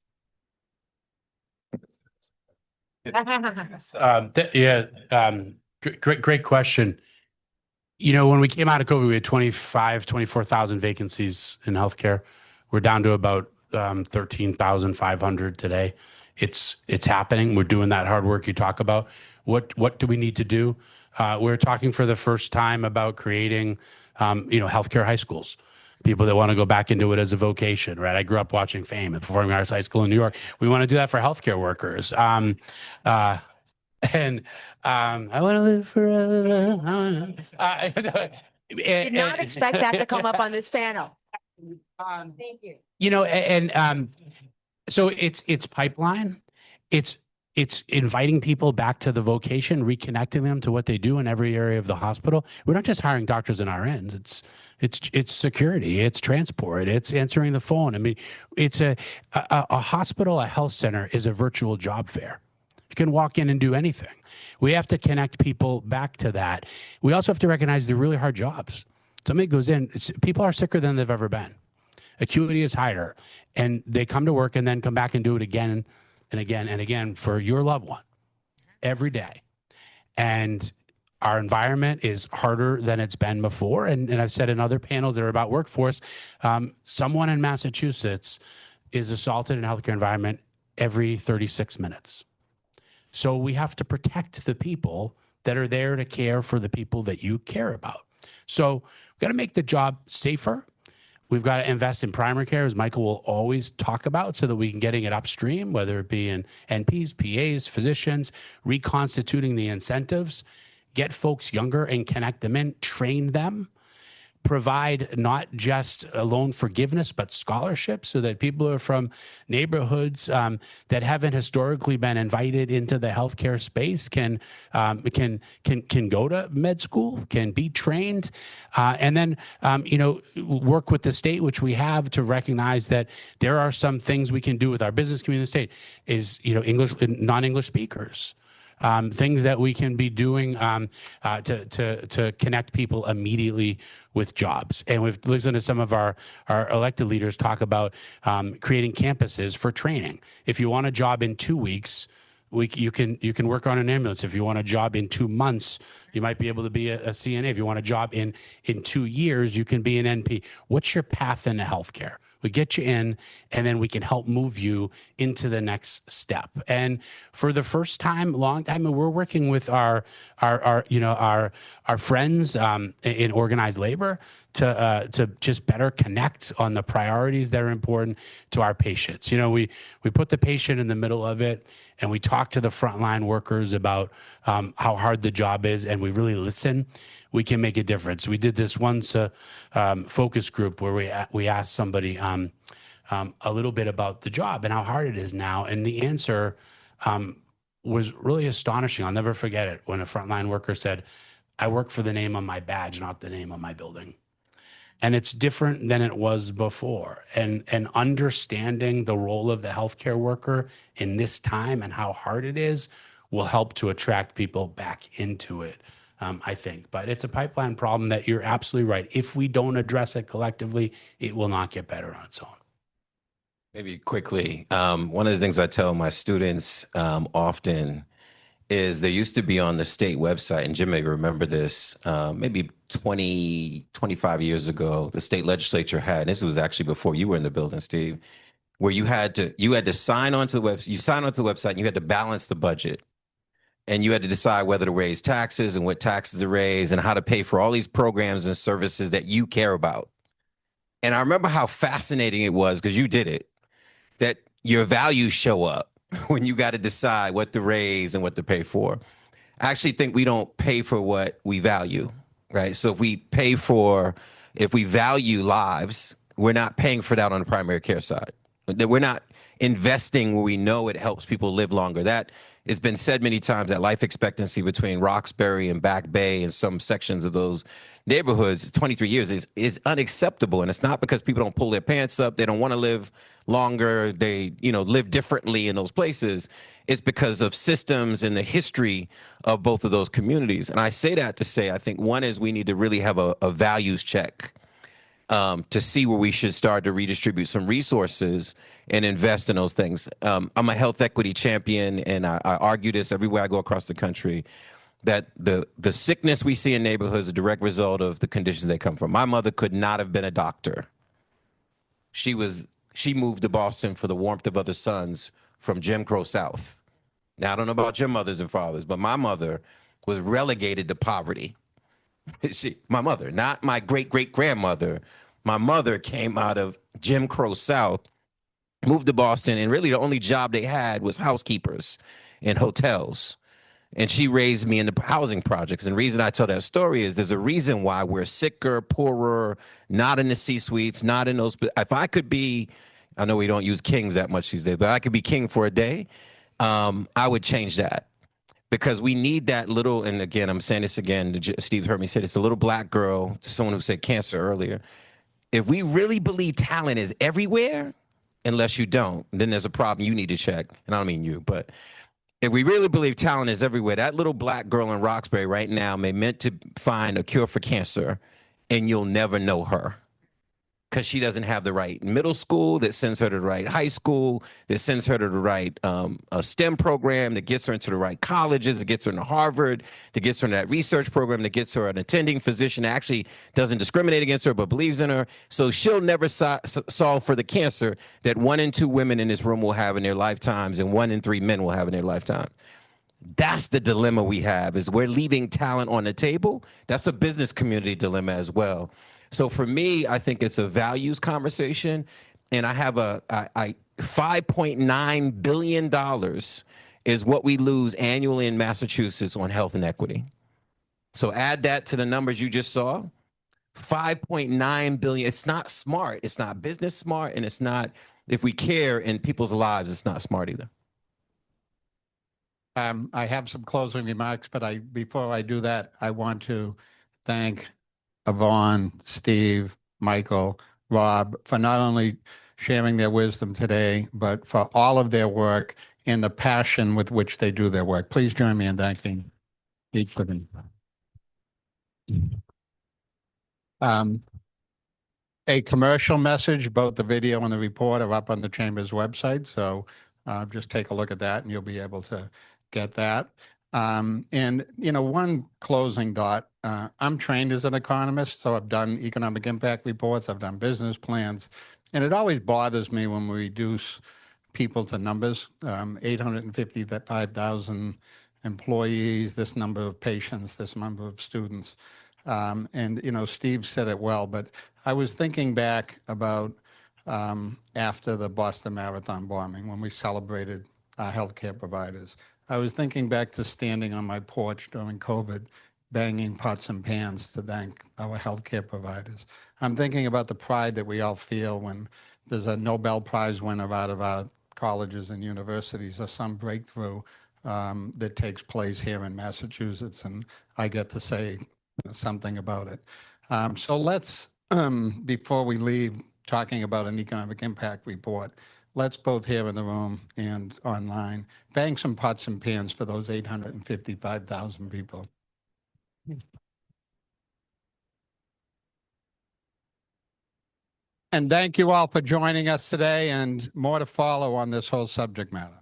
Great question. When we came out of COVID, we had 24,000 vacancies in healthcare. We're down to about 13,500 today. It's happening. We're doing that hard work you talk about. What do we need to do? We're talking for the first time about creating, healthcare high schools. people that want to go back into it as a vocation, right? I grew up watching Fame at Performing Arts High School in New York. We want to do that for healthcare workers. I want to live forever.
Did not expect that to come up on this panel. Thank you.
You know, so it's pipeline. It's inviting people back to the vocation, reconnecting them to what they do in every area of the hospital. We're not just hiring doctors and RNs. It's security, it's transport, it's answering the phone. I mean, it's a hospital, a health center is a virtual job fair. You can walk in and do anything. We have to connect people back to that. We also have to recognize they're really hard jobs. Somebody goes in, people are sicker than they've ever been. Acuity is higher, and they come to work and then come back and do it again and again and again for your loved one every day. And our environment is harder than it's been before. And I've said in other panels that are about workforce, someone in Massachusetts is assaulted in a healthcare environment every 36 minutes. So we have to protect the people that are there to care for the people that you care about. So we've got to make the job safer. We've got to invest in primary care, as Michael will always talk about, so that we can getting it upstream, whether it be in NPs, PAs, physicians, reconstituting the incentives, get folks younger and connect them in, train them, provide not just a loan forgiveness, but scholarships so that people who are from neighborhoods that haven't historically been invited into the healthcare space can go to med school, can be trained, and then work with the state, which we have, to recognize that there are some things we can do with our business community in the state. Is English, non-English speakers. Things that we can be doing to connect people immediately with jobs. And we've listened to some of our elected leaders talk about creating campuses for training. If you want a job in 2 weeks, you can work on an ambulance. If you want a job in 2 months, you might be able to be a CNA. If you want a job in 2 years, you can be an NP. What's your path into healthcare? We get you in, and then we can help move you into the next step. And for the first time, long time, we're working with our friends in organized labor to just better connect on the priorities that are important to our patients. We put the patient in the middle of it, and we talk to the frontline workers about how hard the job is, and we really listen. We can make a difference. We did this once, focus group where we asked somebody a little bit about the job and how hard it is now. And the answer was really astonishing. I'll never forget it when a frontline worker said, "I work for the name on my badge, not the name on my building." And it's different than it was before. And understanding the role of the healthcare worker in this time and how hard it is will help to attract people back into it. I think. But it's a pipeline problem that you're absolutely right. If we don't address it collectively, it will not get better on its own.
Maybe quickly, one of the things I tell my students often is they used to be on the state website, and Jim may remember this, maybe 20, 25 years ago, the state legislature had, and this was actually before you were in the building, Steve, where you had to sign onto the website, you sign onto the website and you had to balance the budget. And you had to decide whether to raise taxes and what taxes to raise and how to pay for all these programs and services that you care about. And I remember how fascinating it was, because you did it, that your values show up when you got to decide what to raise and what to pay for. I actually think we don't pay for what we value, right? So if we value lives, we're not paying for that on the primary care side. We're not investing where we know it helps people live longer. That it's been said many times that life expectancy between Roxbury and Back Bay and some sections of those neighborhoods, 23 years, is unacceptable. And it's not because people don't pull their pants up, they don't want to live longer, they live differently in those places. It's because of systems and the history of both of those communities. And I say that to say, I think one is we need to really have a values check to see where we should start to redistribute some resources and invest in those things. I'm a health equity champion, and I argue this everywhere I go across the country, that the sickness we see in neighborhoods is a direct result of the conditions they come from. My mother could not have been a doctor. She moved to Boston for the warmth of other suns from Jim Crow South. Now, I don't know about your mothers and fathers, but my mother was relegated to poverty. My mother, not my great-great-grandmother, My mother came out of Jim Crow South, moved to Boston, and really the only job they had was housekeepers in hotels. And she raised me in the housing projects. And the reason I tell that story is there's a reason why we're sicker, poorer, not in the C-suites, not in those. If I could be, I know we don't use kings that much these days, but I could be king for a day, I would change that. Because we need that little, and again, I'm saying this again, Steve heard me say this, a little black girl, someone who said cancer earlier. If we really believe talent is everywhere, unless you don't, then there's a problem you need to check. And I don't mean you, but if we really believe talent is everywhere, that little black girl in Roxbury right now may meant to find a cure for cancer, and you'll never know her. Because she doesn't have the right middle school that sends her to the right high school, that sends her to the right a STEM program, that gets her into the right colleges, that gets her into Harvard, that gets her in that research program, that gets her an attending physician that actually doesn't discriminate against her but believes in her. So she'll never solve for the cancer that 1 in 2 women in this room will have in their lifetimes and 1 in 3 men will have in their lifetime. That's the dilemma we have, is we're leaving talent on the table. That's a business community dilemma as well. So for me, I think it's a values conversation, and I have $5.9 billion is what we lose annually in Massachusetts on health inequity. So add that to the numbers you just saw, 5.9 billion. It's not smart. It's not business smart, and it's not, if we care in people's lives, it's not smart either.
I have some closing remarks, but before I do that, I want to thank Yvonne, Steve, Michael, Rob, for not only sharing their wisdom today, but for all of their work and the passion with which they do their work. Please join me in thanking each of them. A commercial message, both the video and the report are up on the Chamber's website. So just take a look at that and you'll be able to get that. And, one closing thought, I'm trained as an economist, so I've done economic impact reports, I've done business plans, and it always bothers me when we reduce people to numbers, 855,000 employees, this number of patients, this number of students. And, Steve said it well, but I was thinking back about after the Boston Marathon bombing, when we celebrated our healthcare providers. I was thinking back to standing on my porch during COVID, banging pots and pans to thank our healthcare providers. I'm thinking about the pride that we all feel when there's a Nobel Prize winner out of our colleges and universities, or some breakthrough that takes place here in Massachusetts, and I get to say something about it. So let's, before we leave talking about an economic impact report, let's both here in the room and online bang some pots and pans for those 855,000 people. And thank you all for joining us today, and more to follow on this whole subject matter.